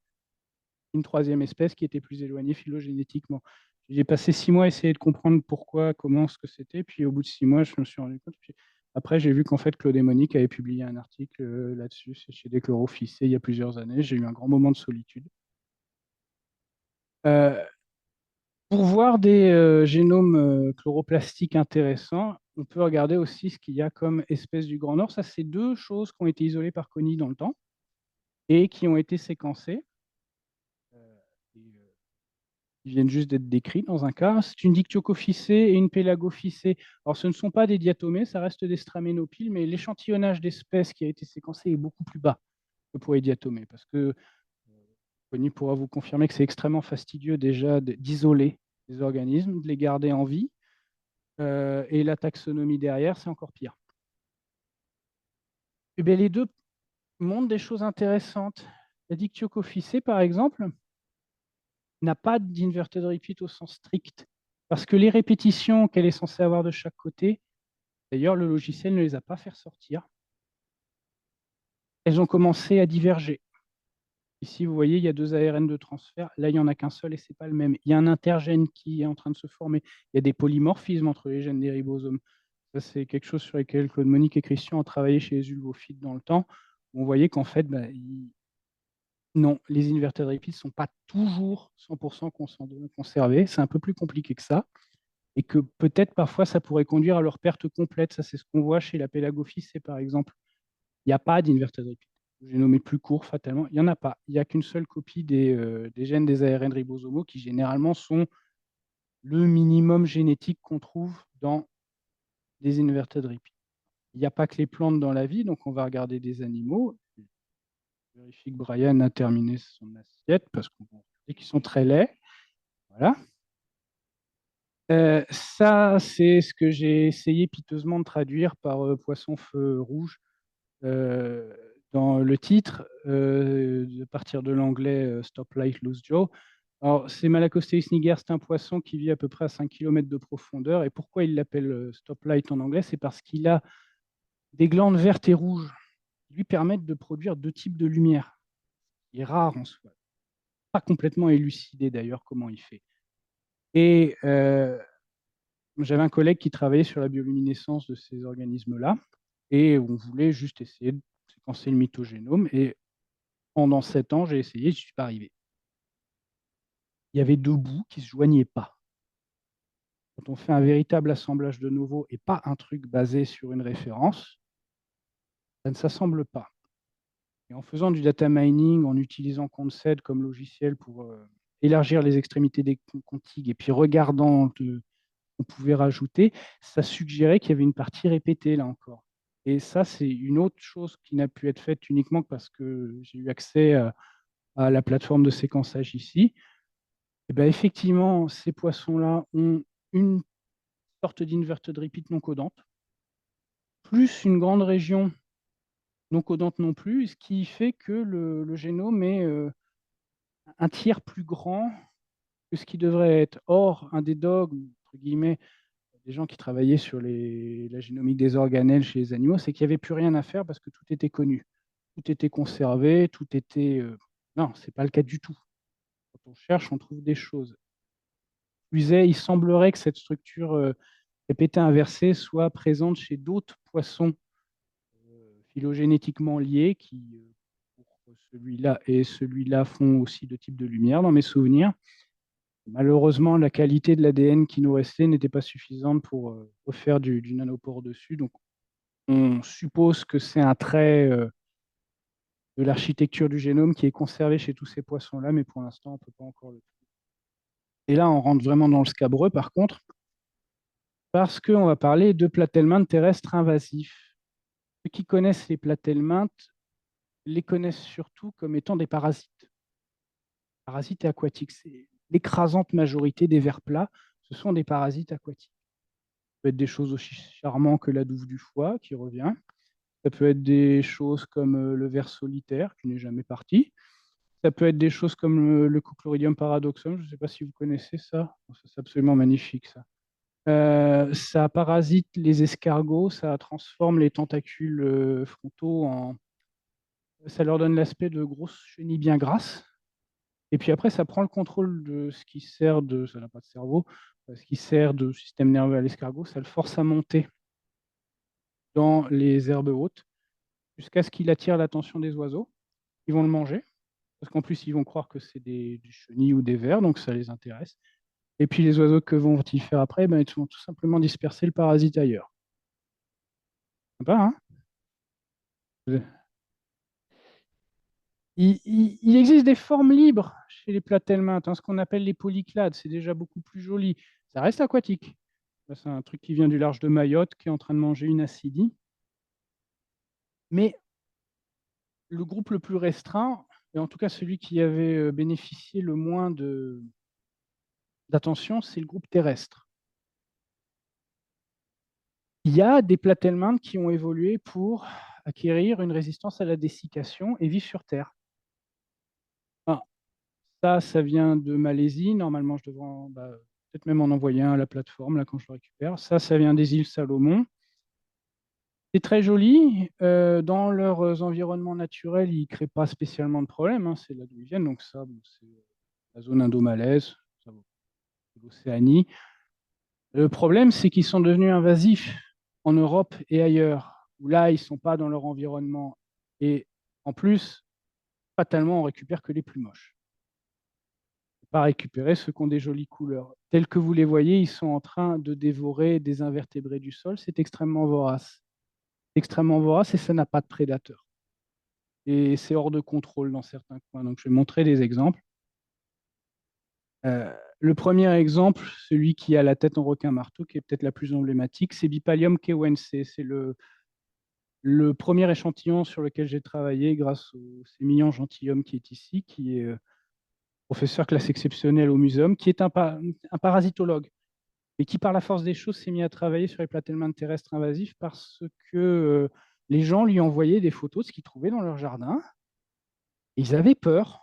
une troisième espèce qui était plus éloignée phylogénétiquement. J'ai passé 6 mois à essayer de comprendre pourquoi, comment, ce que c'était, puis au bout de 6 mois, je me suis rendu compte. Puis après, j'ai vu qu'en fait, Claude et Monique avaient publié un article là-dessus, c'est chez Déchlorophycées, il y a plusieurs années. J'ai eu un grand moment de solitude. Euh, pour voir des génomes chloroplastiques intéressants, on peut regarder aussi ce qu'il y a comme espèce du Grand Nord. Ça, c'est deux choses qui ont été isolées par Connie dans le temps et qui ont été séquencées. Et, ils viennent juste d'être décrits dans un cas. C'est une dictyocophycée et une pélagophycée. Alors, ce ne sont pas des diatomées, ça reste des straménopiles, mais l'échantillonnage d'espèces qui a été séquencé est beaucoup plus bas que pour les diatomées, parce que Connie pourra vous confirmer que c'est extrêmement fastidieux déjà d'isoler les organismes, de les garder en vie, et la taxonomie derrière, c'est encore pire. Et bien, les deux montrent des choses intéressantes. La dictyocophycée, par exemple, n'a pas d'inverted repeat au sens strict, parce que les répétitions qu'elle est censée avoir de chaque côté, d'ailleurs, le logiciel ne les a pas fait ressortir, elles ont commencé à diverger. Ici, vous voyez, il y a deux ARN de transfert. Là, il n'y en a qu'un seul et ce n'est pas le même. Il y a un intergène qui est en train de se former. Il y a des polymorphismes entre les gènes des ribosomes. Ça, c'est quelque chose sur lequel Claude Monique et Christian ont travaillé chez les ulvophytes dans le temps. On voyait qu'en fait, non, les inverted repeats ne sont pas toujours 100% conservés. C'est un peu plus compliqué que ça. Et que peut-être parfois, ça pourrait conduire à leur perte complète. Ça, c'est ce qu'on voit chez la pélagophysée, par exemple. Il n'y a pas d'inverted repeat. J'ai nommé plus court, fatalement. Il n'y en a pas. Il n'y a qu'une seule copie des gènes des ARN ribosomaux qui, généralement, sont le minimum génétique qu'on trouve dans des inverted repeats. Il n'y a pas que les plantes dans la vie, donc on va regarder des animaux. Je vérifie que Brian a terminé son assiette parce qu'on voit qu'ils sont très laids. Voilà. Ça, c'est ce que j'ai essayé piteusement de traduire par poisson feu rouge dans le titre, de partir de l'anglais Stop Light, Lose Jaw. Alors, c'est Malacosteus niger, c'est un poisson qui vit à peu près à 5 km de profondeur. Et pourquoi il l'appelle Stop Light en anglais? C'est parce qu'il a des glandes vertes et rouges qui lui permettent de produire deux types de lumière. Il est rare en soi. Pas complètement élucidé d'ailleurs comment il fait. Et j'avais un collègue qui travaillait sur la bioluminescence de ces organismes-là. Et on voulait juste essayer de séquencer le mythogénome. Et pendant 7 ans, j'ai essayé, je ne suis pas arrivé. Il y avait deux bouts qui ne se joignaient pas. Quand on fait un véritable assemblage de nouveau et pas un truc basé sur une référence, ça ne s'assemble pas. Et en faisant du data mining, en utilisant Concept comme logiciel pour élargir les extrémités des contigs et puis regardant qu'on pouvait rajouter, ça suggérait qu'il y avait une partie répétée là encore. Et ça, c'est une autre chose qui n'a pu être faite uniquement parce que j'ai eu accès à la plateforme de séquençage ici. Et bien, effectivement, ces poissons-là ont une sorte d'inverted repeat non codante, plus une grande région non codante non plus, ce qui fait que le génome est un tiers plus grand que ce qui devrait être. Or, un des dogmes, entre guillemets, des gens qui travaillaient sur la génomique des organelles chez les animaux, c'est qu'il n'y avait plus rien à faire parce que tout était connu. Tout était conservé, tout était... Non, ce n'est pas le cas du tout. Quand on cherche, on trouve des choses. Il semblerait que cette structure répétée inversée soit présente chez d'autres poissons phylogénétiquement liés qui, pour celui-là et celui-là, font aussi deux types de lumière dans mes souvenirs. Malheureusement, la qualité de l'ADN qui nous restait n'était pas suffisante pour refaire du nanopore dessus. Donc, on suppose que c'est un trait de l'architecture du génome qui est conservé chez tous ces poissons-là, mais pour l'instant, on ne peut pas encore le trouver. Et là, on rentre vraiment dans le scabreux, par contre, parce qu'on va parler de platelmintes terrestres invasifs. Ceux qui connaissent les platelmintes les connaissent surtout comme étant des parasites. Parasites aquatiques, c'est l'écrasante majorité des vers plats, ce sont des parasites aquatiques. Ça peut être des choses aussi charmantes que la douve du foie qui revient. Ça peut être des choses comme le ver solitaire qui n'est jamais parti. Ça peut être des choses comme le Cochloриdium paradoxum. Je ne sais pas si vous connaissez ça. C'est absolument magnifique, ça. Ça parasite les escargots, ça transforme les tentacules frontaux en... Ça leur donne l'aspect de grosses chenilles bien grasses. Et puis après, ça prend le contrôle de ce qui sert de... Ça n'a pas de cerveau. Ce qui sert de système nerveux à l'escargot, ça le force à monter dans les herbes hautes jusqu'à ce qu'il attire l'attention des oiseaux. Ils vont le manger, parce qu'en plus, ils vont croire que c'est des chenilles ou des vers, donc ça les intéresse. Et puis les oiseaux, que vont-ils faire après? Ben, ils vont tout simplement disperser le parasite ailleurs. Sympa, hein? Il existe des formes libres chez les platelmintes, hein, ce qu'on appelle les polyclades. C'est déjà beaucoup plus joli. Ça reste aquatique. C'est un truc qui vient du large de Mayotte, qui est en train de manger une acidie. Mais le groupe le plus restreint, et en tout cas celui qui avait bénéficié le moins d'attention, c'est le groupe terrestre. Il y a des platelmintes qui ont évolué pour acquérir une résistance à la dessiccation et vivre sur Terre. Ah, ça vient de Malaisie. Normalement, je devrais peut-être même en envoyer un à la plateforme là, quand je le récupère. Ça vient des îles Salomon. C'est très joli. Dans leurs environnements naturels, ils ne créent pas spécialement de problème, hein. C'est là d'où ils viennent. Donc ça, c'est la zone indo-malaise, l'Océanie. Le problème, c'est qu'ils sont devenus invasifs en Europe et ailleurs, où là, ils ne sont pas dans leur environnement. Et en plus, fatalement, on récupère que les plus moches. On ne peut pas récupérer ceux qui ont des jolies couleurs. Tels que vous les voyez, ils sont en train de dévorer des invertébrés du sol. C'est extrêmement vorace. Extrêmement vorace et ça n'a pas de prédateur. Et c'est hors de contrôle dans certains coins. Donc, je vais montrer des exemples. Le premier exemple, celui qui a la tête en requin-marteau, qui est peut-être la plus emblématique, c'est Bipalium kewense. C'est le premier échantillon sur lequel j'ai travaillé grâce au sémillant gentilhomme qui est ici, qui est professeur classe exceptionnelle au muséum, qui est un parasitologue, et qui, par la force des choses, s'est mis à travailler sur les platelmintes terrestres invasifs parce que les gens lui envoyaient des photos de ce qu'ils trouvaient dans leur jardin. Et ils avaient peur.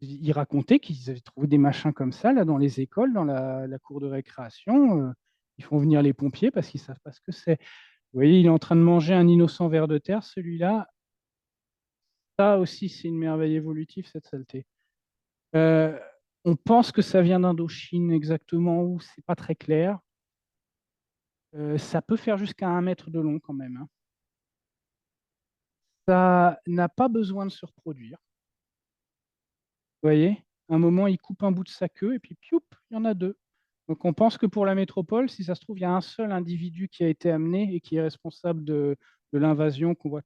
Ils racontaient qu'ils avaient trouvé des machins comme ça là, dans les écoles, dans la cour de récréation. Ils font venir les pompiers parce qu'ils ne savent pas ce que c'est. Vous voyez, il est en train de manger un innocent ver de terre, celui-là. Ça aussi, c'est une merveille évolutive, cette saleté. Euh, on pense que ça vient d'Indochine exactement où, c'est pas très clair. Ça peut faire jusqu'à 1 mètre de long quand même, hein. Ça n'a pas besoin de se reproduire. Vous voyez, à un moment, il coupe un bout de sa queue et puis pioup, il y en a deux. Donc on pense que pour la métropole, si ça se trouve, il y a un seul individu qui a été amené et qui est responsable de l'invasion qu'on voit.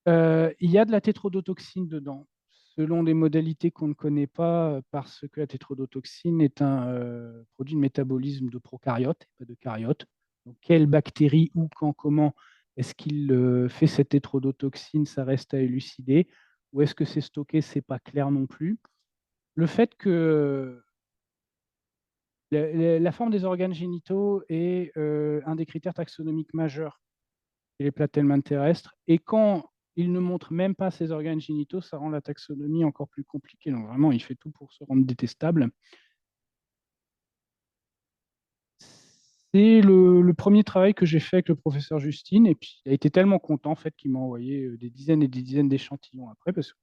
Il y a de la tétrodotoxine dedans, selon des modalités qu'on ne connaît pas, parce que la tétrodotoxine est un produit de métabolisme de prokaryotes, pas de caryotes. Donc, quelle bactérie, où, quand, comment est-ce qu'il fait cette tétrodotoxine, ça reste à élucider. Où est-ce que c'est stocké, c'est pas clair non plus. Le fait que la forme des organes génitaux est un des critères taxonomiques majeurs chez les platelmintes terrestres, et quand il ne montre même pas ses organes génitaux, ça rend la taxonomie encore plus compliquée. Donc vraiment, il fait tout pour se rendre détestable. C'est le premier travail que j'ai fait avec le professeur Justine, et puis il a été tellement content en fait, qu'il m'a envoyé des dizaines et des dizaines d'échantillons après, parce qu'il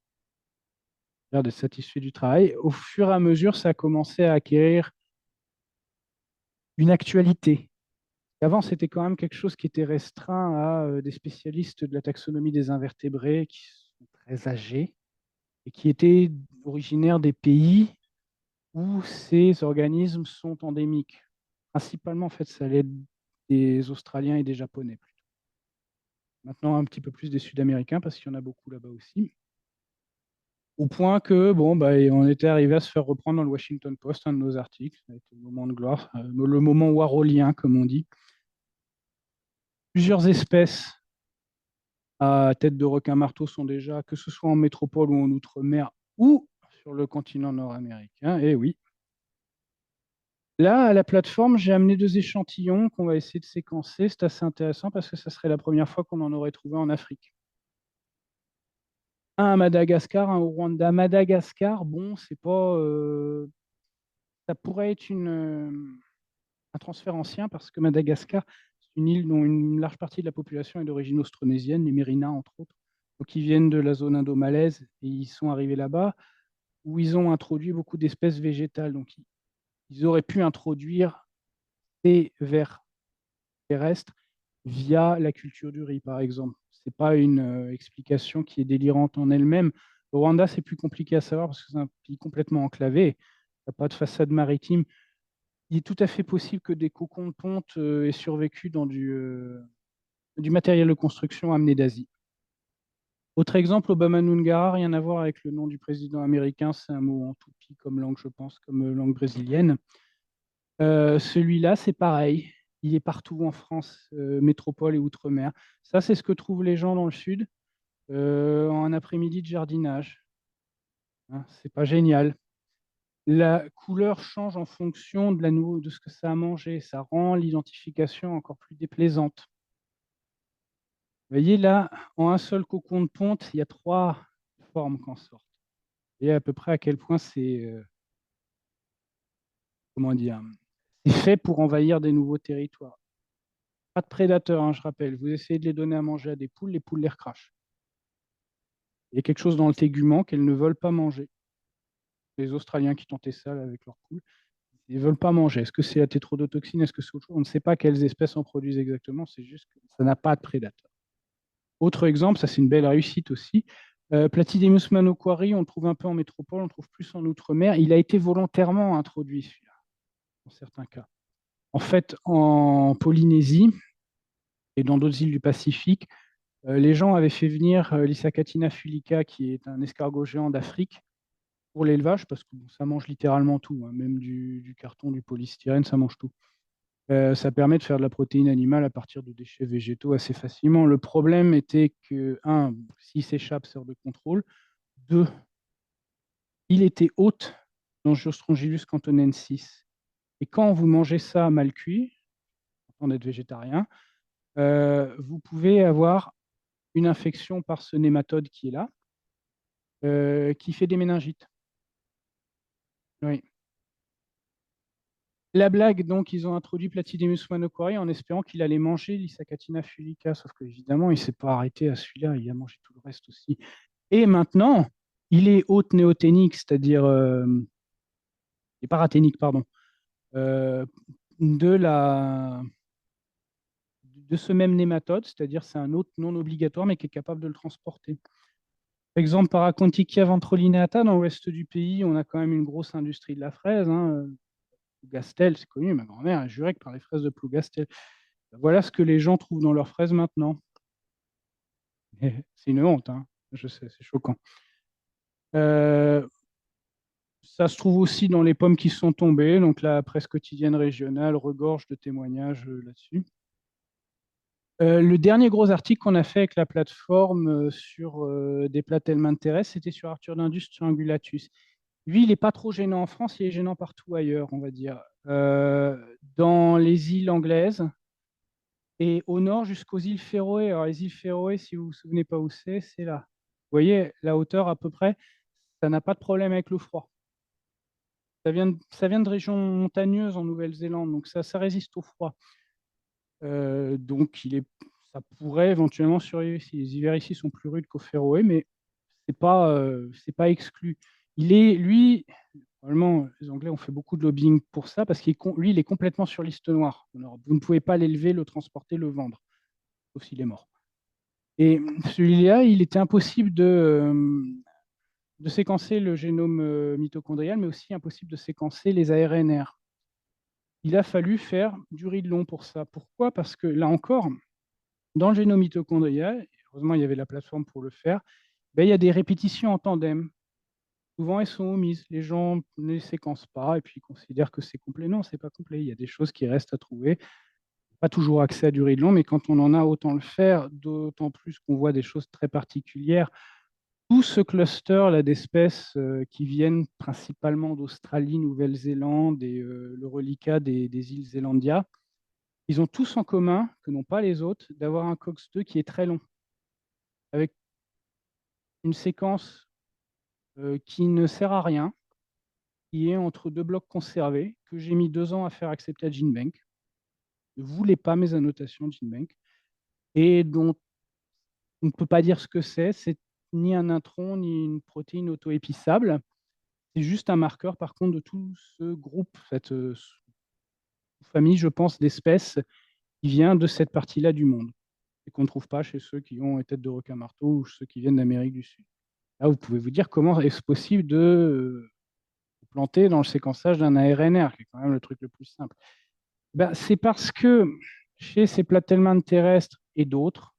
a l'air d'être satisfait du travail. Au fur et à mesure, ça a commencé à acquérir une actualité. Avant, c'était quand même quelque chose qui était restreint à des spécialistes de la taxonomie des invertébrés qui sont très âgés et qui étaient originaires des pays où ces organismes sont endémiques. Principalement, en fait, ça allait être des Australiens et des Japonais plutôt. Maintenant, un petit peu plus des Sud-Américains parce qu'il y en a beaucoup là-bas aussi. Au point que, bon, on était arrivé à se faire reprendre dans le Washington Post, un de nos articles. Ça a été le moment de gloire, le moment warolien, comme on dit. Plusieurs espèces à tête de requin-marteau sont déjà, que ce soit en métropole ou en outre-mer ou sur le continent nord-américain. Et oui. Là, à la plateforme, j'ai amené 2 échantillons qu'on va essayer de séquencer. C'est assez intéressant parce que ça serait la première fois qu'on en aurait trouvé en Afrique. Un à Madagascar, un au Rwanda. Madagascar, bon, c'est pas. Ça pourrait être un transfert ancien parce que Madagascar, c'est une île dont une large partie de la population est d'origine austronésienne, les Mérinas entre autres. Donc ils viennent de la zone indo-malaise et ils sont arrivés là-bas où ils ont introduit beaucoup d'espèces végétales. Donc ils auraient pu introduire ces vers terrestres via la culture du riz, par exemple. Ce n'est pas une explication qui est délirante en elle-même. Au Rwanda, c'est plus compliqué à savoir parce que c'est un pays complètement enclavé. Il n'y a pas de façade maritime. Il est tout à fait possible que des cocons de ponte aient survécu dans du matériel de construction amené d'Asie. Autre exemple, Obama Nungara, rien à voir avec le nom du président américain, c'est un mot en tupi comme langue, je pense, comme langue brésilienne. Celui-là, c'est pareil. Il est partout en France, métropole et outre-mer. Ça, c'est ce que trouvent les gens dans le sud en un après-midi de jardinage. Hein, c'est pas génial. La couleur change en fonction de ce que ça a mangé. Ça rend l'identification encore plus déplaisante. Vous voyez là, en un seul cocon de ponte, il y a 3 formes qui en sortent. Vous voyez à peu près à quel point c'est, comment dire, c'est fait pour envahir des nouveaux territoires. Pas de prédateurs, hein, je rappelle. Vous essayez de les donner à manger à des poules, les poules les recrachent. Il y a quelque chose dans le tégument qu'elles ne veulent pas manger. Les Australiens qui tentaient ça avec leurs poules, ils ne veulent pas manger. Est-ce que c'est la tétrodotoxine? Est-ce que c'est autre chose? On ne sait pas quelles espèces en produisent exactement, c'est juste que ça n'a pas de prédateurs. Autre exemple, ça c'est une belle réussite aussi. Platydemus manokwari, on le trouve un peu en métropole, on le trouve plus en outre-mer. Il a été volontairement introduit, celui-là, dans certains cas. En fait, en Polynésie et dans d'autres îles du Pacifique, les gens avaient fait venir l'Issacatina fulica, qui est un escargot géant d'Afrique, pour l'élevage, parce que ça mange littéralement tout, hein, même du carton, du polystyrène, ça mange tout. Ça permet de faire de la protéine animale à partir de déchets végétaux assez facilement. Le problème était que, un, s'il s'échappe, c'est hors de contrôle. Deux, il était hôte dans Geostrongylus cantonensis. Et quand vous mangez ça mal cuit, en être végétarien, vous pouvez avoir une infection par ce nématode qui est là, qui fait des méningites. Oui. La blague, donc, ils ont introduit Platydemus manokwari en espérant qu'il allait manger l'Issacatina fulica, sauf qu'évidemment, il ne s'est pas arrêté à celui-là, il a mangé tout le reste aussi. Et maintenant, il est hôte néothénique, c'est-à-dire, et parathénique, pardon, euh, de, la, de ce même nématode, c'est-à-dire c'est un hôte non obligatoire, mais qui est capable de le transporter. Par exemple, Paracontichia ventrolineata, dans l'ouest du pays, on a quand même une grosse industrie de la fraise. Hein. Plougastel, c'est connu, ma grand-mère a juré que par les fraises de Plougastel. Voilà ce que les gens trouvent dans leurs fraises maintenant. C'est une honte, hein. Je sais, c'est choquant. Ça se trouve aussi dans les pommes qui sont tombées, donc la presse quotidienne régionale regorge de témoignages là-dessus. Le dernier gros article qu'on a fait avec la plateforme sur des platelmins de terrestres, c'était sur Arthur Dindus triangulatus. Lui, il n'est pas trop gênant en France, il est gênant partout ailleurs, on va dire. Dans les îles anglaises et au nord jusqu'aux îles Féroé. Alors, les îles Féroé, si vous vous souvenez pas où c'est là. Vous voyez, la hauteur à peu près, ça n'a pas de problème avec le froid. Ça vient de régions montagneuses en Nouvelle-Zélande, donc ça résiste au froid. Donc, ça pourrait éventuellement survivre ici. Les hivers ici sont plus rudes qu'au Féroé, mais c'est pas exclu. Lui, normalement, les Anglais ont fait beaucoup de lobbying pour ça, parce lui, il est complètement sur liste noire en Europe. Vous ne pouvez pas l'élever, le transporter, le vendre, sauf s'il est mort. Et celui-là, il était impossible de séquencer le génome mitochondrial, mais aussi impossible de séquencer les ARNR. Il a fallu faire du riz de long pour ça. Pourquoi? Parce que là encore, dans le génome mitochondrial, heureusement il y avait la plateforme pour le faire, ben, il y a des répétitions en tandem. Souvent, elles sont omises. Les gens ne les séquencent pas et puis ils considèrent que c'est complet. Non, c'est pas complet. Il y a des choses qui restent à trouver. Pas toujours accès à du riz de long, mais quand on en a, autant le faire, d'autant plus qu'on voit des choses très particulières. Tout ce cluster là d'espèces qui viennent principalement d'Australie, Nouvelle-Zélande et le reliquat des îles Zélandia, ils ont tous en commun, que n'ont pas les autres, d'avoir un COX-2 qui est très long. Avec une séquence qui ne sert à rien, qui est entre deux blocs conservés, que j'ai mis 2 ans à faire accepter à GenBank, ne voulait pas mes annotations GenBank, et dont on ne peut pas dire ce que c'est ni un intron, ni une protéine auto-épissable. C'est juste un marqueur, par contre, de tout ce groupe, cette famille, je pense, d'espèces qui vient de cette partie-là du monde et qu'on ne trouve pas chez ceux qui ont une tête de requin-marteau ou ceux qui viennent d'Amérique du Sud. Là, vous pouvez vous dire comment est-ce possible de planter dans le séquençage d'un ARNR, qui est quand même le truc le plus simple. Ben, c'est parce que chez ces platelmintes terrestres et d'autres,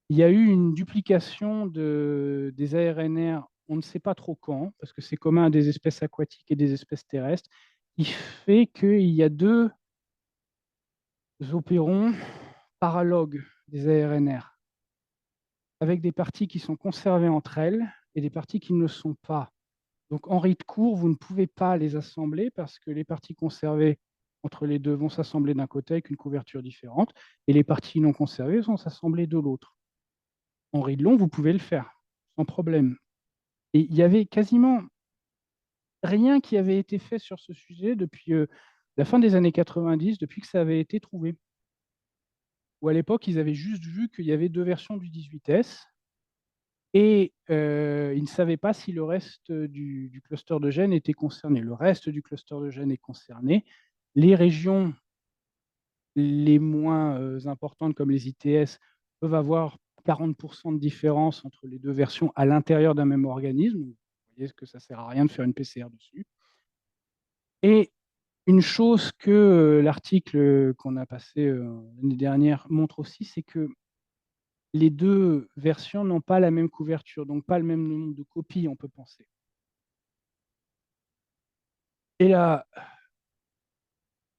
il y a eu une duplication des ARNR, on ne sait pas trop quand, parce que c'est commun à des espèces aquatiques et des espèces terrestres, qui fait qu'il y a 2 opérons paralogues des ARNR, avec des parties qui sont conservées entre elles et des parties qui ne le sont pas. Donc en rythme court, vous ne pouvez pas les assembler parce que les parties conservées entre les deux vont s'assembler d'un côté avec une couverture différente, et les parties non conservées vont s'assembler de l'autre. En rythme long, vous pouvez le faire, sans problème. Et il y avait quasiment rien qui avait été fait sur ce sujet depuis la fin des années 90, depuis que ça avait été trouvé. Ou à l'époque, ils avaient juste vu qu'il y avait 2 versions du 18S, et ils ne savaient pas si le reste du cluster de gènes était concerné. Le reste du cluster de gènes est concerné. Les régions les moins importantes, comme les ITS, peuvent avoir 40% de différence entre les 2 versions à l'intérieur d'un même organisme. Vous voyez que ça ne sert à rien de faire une PCR dessus. Et une chose que l'article qu'on a passé l'année dernière montre aussi, c'est que les 2 versions n'ont pas la même couverture, donc pas le même nombre de copies, on peut penser. Et là,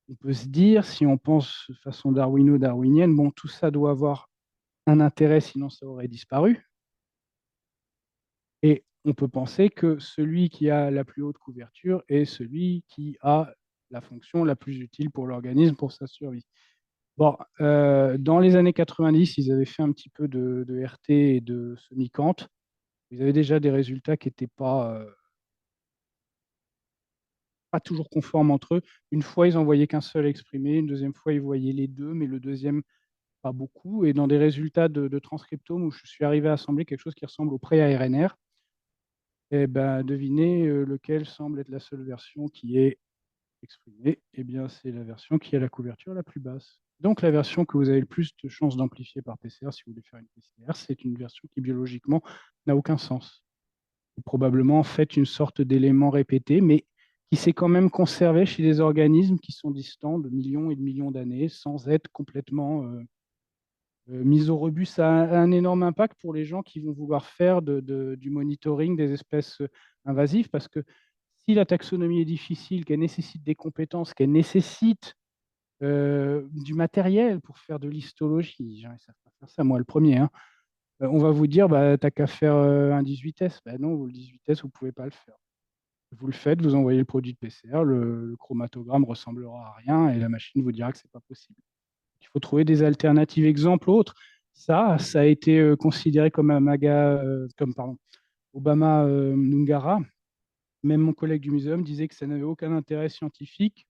on peut se dire, si on pense de façon darwino-darwinienne, bon, tout ça doit avoir un intérêt, sinon ça aurait disparu. Et on peut penser que celui qui a la plus haute couverture est celui qui a la fonction la plus utile pour l'organisme, pour sa survie. Bon, dans les années 90, ils avaient fait un petit peu de RT et de semi-quant. Ils avaient déjà des résultats qui n'étaient pas toujours conformes entre eux. Une fois, ils n'en voyaient qu'un seul exprimé. Une deuxième fois, ils voyaient les deux, mais le deuxième, pas beaucoup. Et dans des résultats de transcriptome où je suis arrivé à assembler quelque chose qui ressemble au pré-ARNR, eh ben, devinez lequel semble être la seule version qui est exprimée. Eh bien, c'est la version qui a la couverture la plus basse. Donc, la version que vous avez le plus de chances d'amplifier par PCR, si vous voulez faire une PCR, c'est une version qui biologiquement n'a aucun sens. Et probablement en fait une sorte d'élément répété, mais qui s'est quand même conservé chez des organismes qui sont distants de millions et de millions d'années, sans être complètement mis au rebut. Ça a un énorme impact pour les gens qui vont vouloir faire du monitoring des espèces invasives, parce que si la taxonomie est difficile, qu'elle nécessite des compétences, qu'elle nécessite du matériel pour faire de l'histologie, les gens ne savent pas faire ça, moi le premier, hein. On va vous dire, bah, t'as qu'à faire un 18S. Bah non, vous, le 18S, vous ne pouvez pas le faire. Vous le faites, vous envoyez le produit de PCR, le chromatogramme ressemblera à rien et la machine vous dira que ce n'est pas possible. Il faut trouver des alternatives. Exemple autre, ça a été considéré comme Obama Nungara. Même mon collègue du muséum disait que ça n'avait aucun intérêt scientifique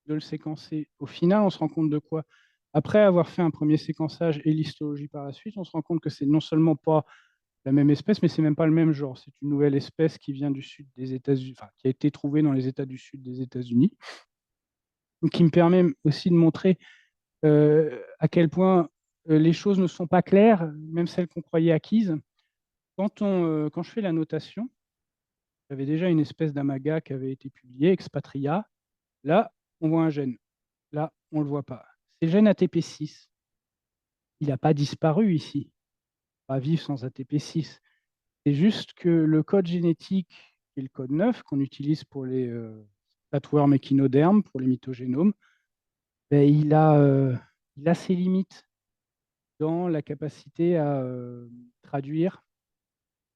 de le séquencer. Au final, on se rend compte de quoi? Après avoir fait un premier séquençage et l'histologie par la suite, on se rend compte que c'est non seulement pas la même espèce, mais c'est même pas le même genre. C'est une nouvelle espèce qui vient du sud des États-Unis, enfin, qui a été trouvée dans les États du sud des États-Unis, qui me permet aussi de montrer à quel point les choses ne sont pas claires, même celles qu'on croyait acquises. Quand je fais la notation, j'avais déjà une espèce d'amaga qui avait été publiée, Expatria. Là, on voit un gène. Là, on ne le voit pas. C'est le gène ATP6. Il n'a pas disparu ici. Pas vivre sans ATP6. C'est juste que le code génétique, qui est le code 9 qu'on utilise pour les flatworms échinodermes, pour les mythogénomes, ben, il a ses limites dans la capacité à traduire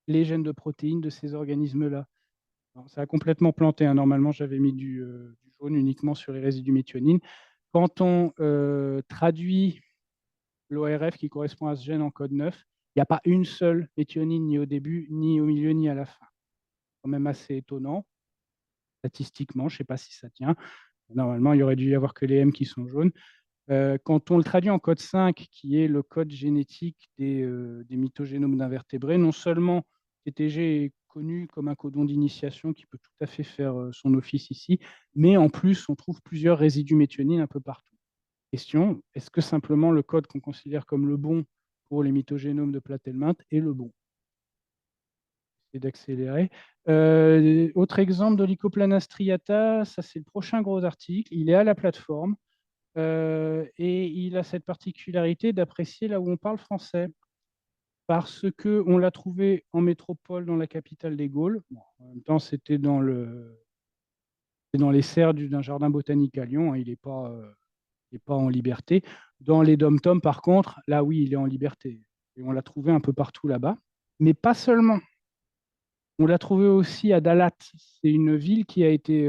les gènes de protéines de ces organismes-là. Ça a complètement planté, hein. Normalement, j'avais mis du jaune uniquement sur les résidus méthionine. Quand on traduit l'ORF qui correspond à ce gène en code 9, Il n'y a pas une seule méthionine ni au début, ni au milieu, ni à la fin. C'est quand même assez étonnant, statistiquement, je ne sais pas si ça tient. Normalement, il y aurait dû y avoir que les M qui sont jaunes. Quand on le traduit en code 5, qui est le code génétique des mythogénomes d'invertébrés, non seulement TTG est connu comme un codon d'initiation qui peut tout à fait faire son office ici, mais en plus, on trouve plusieurs résidus méthionine un peu partout. Question, est-ce que simplement le code qu'on considère comme le bon pour les mythogénomes de Platelminth est le bon? Et d'accélérer. Autre exemple de l'Icoplana striata, ça c'est le prochain gros article. Il est à la plateforme et il a cette particularité d'apprécier là où on parle français. Parce qu'on l'a trouvé en métropole dans la capitale des Gaules. Bon, en même temps, c'était dans les serres d'un jardin botanique à Lyon. Hein, il n'est pas en liberté. Dans les dom-toms, par contre, là oui, il est en liberté. Et on l'a trouvé un peu partout là-bas. Mais pas seulement. On l'a trouvé aussi à Dalat. C'est une ville qui a été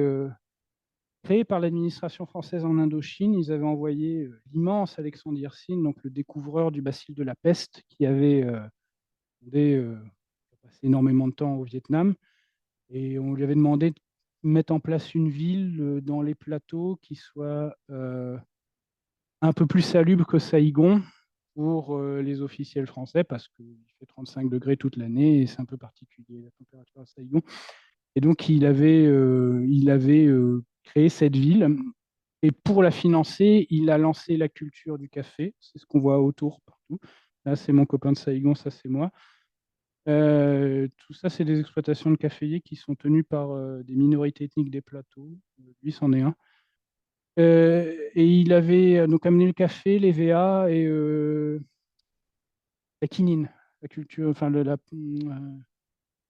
créée par l'administration française en Indochine. Ils avaient envoyé l'immense Alexandre Yersin, donc le découvreur du bacille de la peste, qui avait passé énormément de temps au Vietnam. Et on lui avait demandé de mettre en place une ville dans les plateaux qui soit un peu plus salubre que Saïgon pour les officiels français, parce qu'il fait 35 degrés toute l'année et c'est un peu particulier la température à Saïgon. Et donc, il avait créé cette ville. Et pour la financer, il a lancé la culture du café. C'est ce qu'on voit autour, partout. Là, c'est mon copain de Saïgon, ça, c'est moi. Tout ça, c'est des exploitations de caféiers qui sont tenues par des minorités ethniques des plateaux. Lui, c'en est un. Et il avait donc amené le café, les VA et la quinine, la culture, enfin,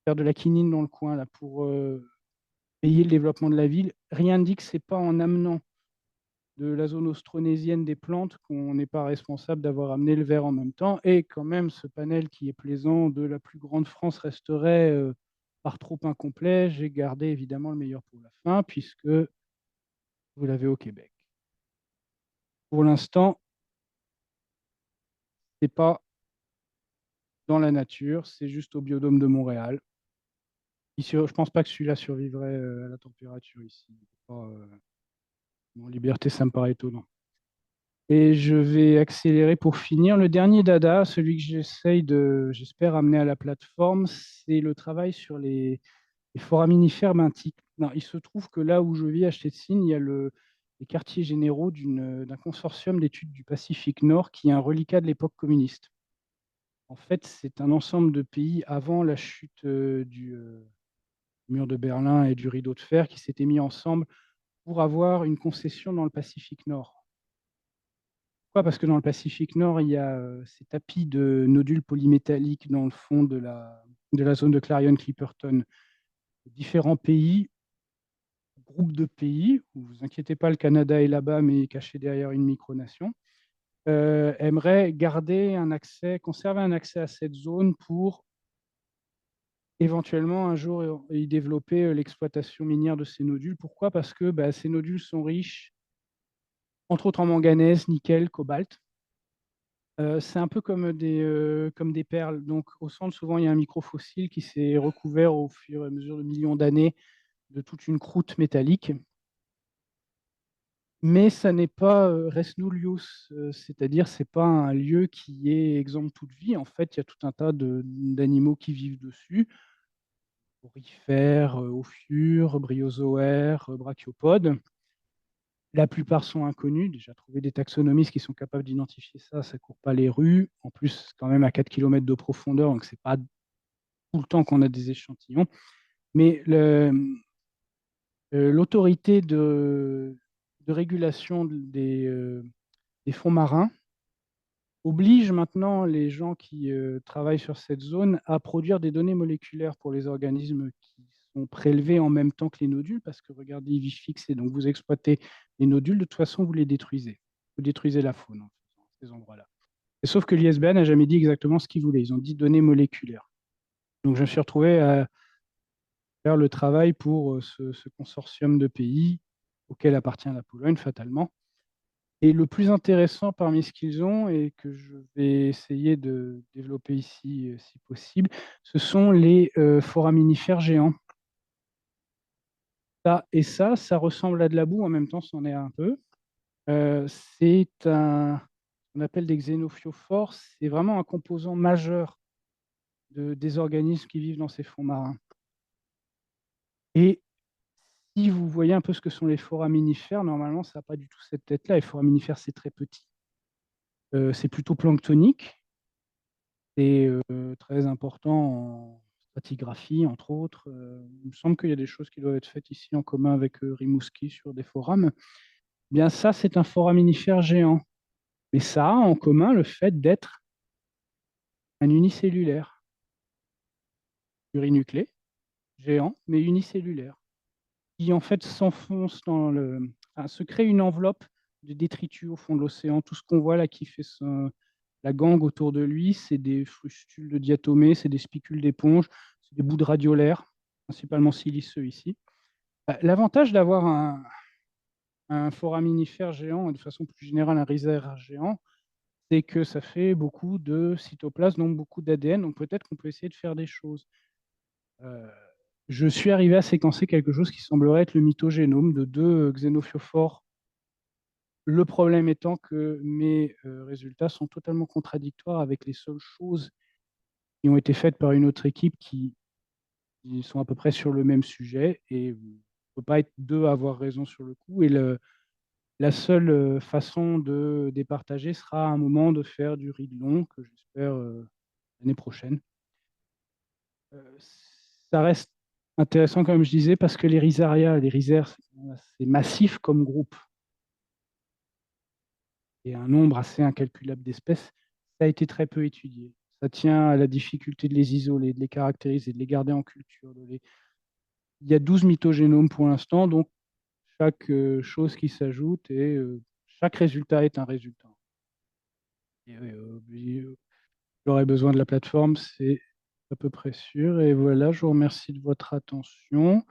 faire de la quinine dans le coin là, pour payer le développement de la ville. Rien ne dit que ce n'est pas en amenant de la zone austronésienne des plantes qu'on n'est pas responsable d'avoir amené le verre en même temps. Et quand même, ce panel qui est plaisant de la plus grande France resterait par trop incomplet. J'ai gardé évidemment le meilleur pour la fin, puisque vous l'avez au Québec. Pour l'instant, ce n'est pas dans la nature, c'est juste au biodôme de Montréal. Ici, je ne pense pas que celui-là survivrait à la température ici. En liberté, ça me paraît étonnant. Et je vais accélérer pour finir. Le dernier dada, celui que j'espère amener à la plateforme, c'est le travail sur les foraminifères benthiques. Non, il se trouve que là où je vis, à Stettin, il y a les quartiers généraux d'un consortium d'études du Pacifique Nord qui est un reliquat de l'époque communiste. En fait, c'est un ensemble de pays avant la chute du mur de Berlin et du rideau de fer qui s'étaient mis ensemble pour avoir une concession dans le Pacifique Nord. Pourquoi? Parce que dans le Pacifique Nord, il y a ces tapis de nodules polymétalliques dans le fond de la zone de Clarion-Clipperton. Différents pays, groupes de pays, ne vous inquiétez pas, le Canada est là-bas, mais caché derrière une micronation, aimeraient conserver un accès à cette zone pour éventuellement un jour y développer l'exploitation minière de ces nodules. Pourquoi? Parce que ces nodules sont riches, entre autres en manganèse, nickel, cobalt. C'est un peu comme des perles. Donc, au centre, souvent, il y a un microfossile qui s'est recouvert au fur et à mesure de millions d'années de toute une croûte métallique. Mais ça n'est pas res nullius, c'est-à-dire c'est pas un lieu qui est exempt de toute vie. En fait, il y a tout un tas d'animaux qui vivent dessus. Aurifères, ophiures, bryozoaires, brachiopodes. La plupart sont inconnus. Déjà, trouver des taxonomistes qui sont capables d'identifier ça ne court pas les rues. En plus, quand même à 4 km de profondeur, donc ce n'est pas tout le temps qu'on a des échantillons. Mais l'autorité de régulation des fonds marins oblige maintenant les gens qui travaillent sur cette zone à produire des données moléculaires pour les organismes qui sont prélevés en même temps que les nodules, parce que regardez, ils vivent fixés. Donc vous exploitez les nodules, de toute façon, vous les détruisez. Vous détruisez la faune en faisant ces endroits-là. Et sauf que l'ISBN n'a jamais dit exactement ce qu'ils voulaient. Ils ont dit données moléculaires. Donc je me suis retrouvé à faire le travail pour ce consortium de pays auquel appartient la Pologne, fatalement, Et le plus intéressant parmi ce qu'ils ont, et que je vais essayer de développer ici si possible, ce sont les foraminifères géants. Ça ressemble à de la boue, en même temps, c'en est un peu. C'est on appelle des xénophyophores, c'est vraiment un composant majeur des organismes qui vivent dans ces fonds marins. Et si vous voyez un peu ce que sont les foraminifères, normalement, ça n'a pas du tout cette tête-là. Les foraminifères, c'est très petit. C'est plutôt planctonique. C'est très important en stratigraphie, entre autres. Il me semble qu'il y a des choses qui doivent être faites ici en commun avec Rimouski sur des forams. Bien, ça, c'est un foraminifère géant. Mais ça a en commun le fait d'être un unicellulaire, plurinuclé, géant, mais unicellulaire, qui en fait s'enfonce enfin, se crée une enveloppe de détritus au fond de l'océan. Tout ce qu'on voit là qui fait la gangue autour de lui, c'est des frustules de diatomées, c'est des spicules d'éponge, c'est des bouts de radiolaire, principalement siliceux ici. L'avantage d'avoir un foraminifère géant, et de façon plus générale un rhizaire géant, c'est que ça fait beaucoup de cytoplasme, donc beaucoup d'ADN, donc peut-être qu'on peut essayer de faire des choses. Je suis arrivé à séquencer quelque chose qui semblerait être le mythogénome de 2 xénophyophores. Le problème étant que mes résultats sont totalement contradictoires avec les seules choses qui ont été faites par une autre équipe qui sont à peu près sur le même sujet, et on ne peut pas être deux à avoir raison sur le coup. Et la seule façon de départager sera à un moment de faire du read long, que j'espère l'année prochaine. Ça reste intéressant, comme je disais, parce que les rhizaria, les rhizaires, c'est massif comme groupe, et un nombre assez incalculable d'espèces, ça a été très peu étudié. Ça tient à la difficulté de les isoler, de les caractériser, de les garder en culture. Il y a 12 mythogénomes pour l'instant, donc chaque chose qui s'ajoute, et chaque résultat est un résultat. J'aurais besoin de la plateforme, c'est à peu près sûr. Et voilà, je vous remercie de votre attention.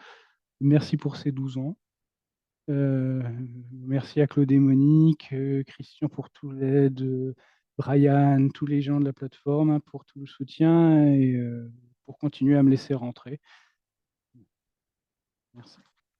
Merci pour ces 12 ans. Merci à Claude et Monique, Christian pour tout l'aide, Brian, tous les gens de la plateforme, hein, pour tout le soutien, et pour continuer à me laisser rentrer. Merci.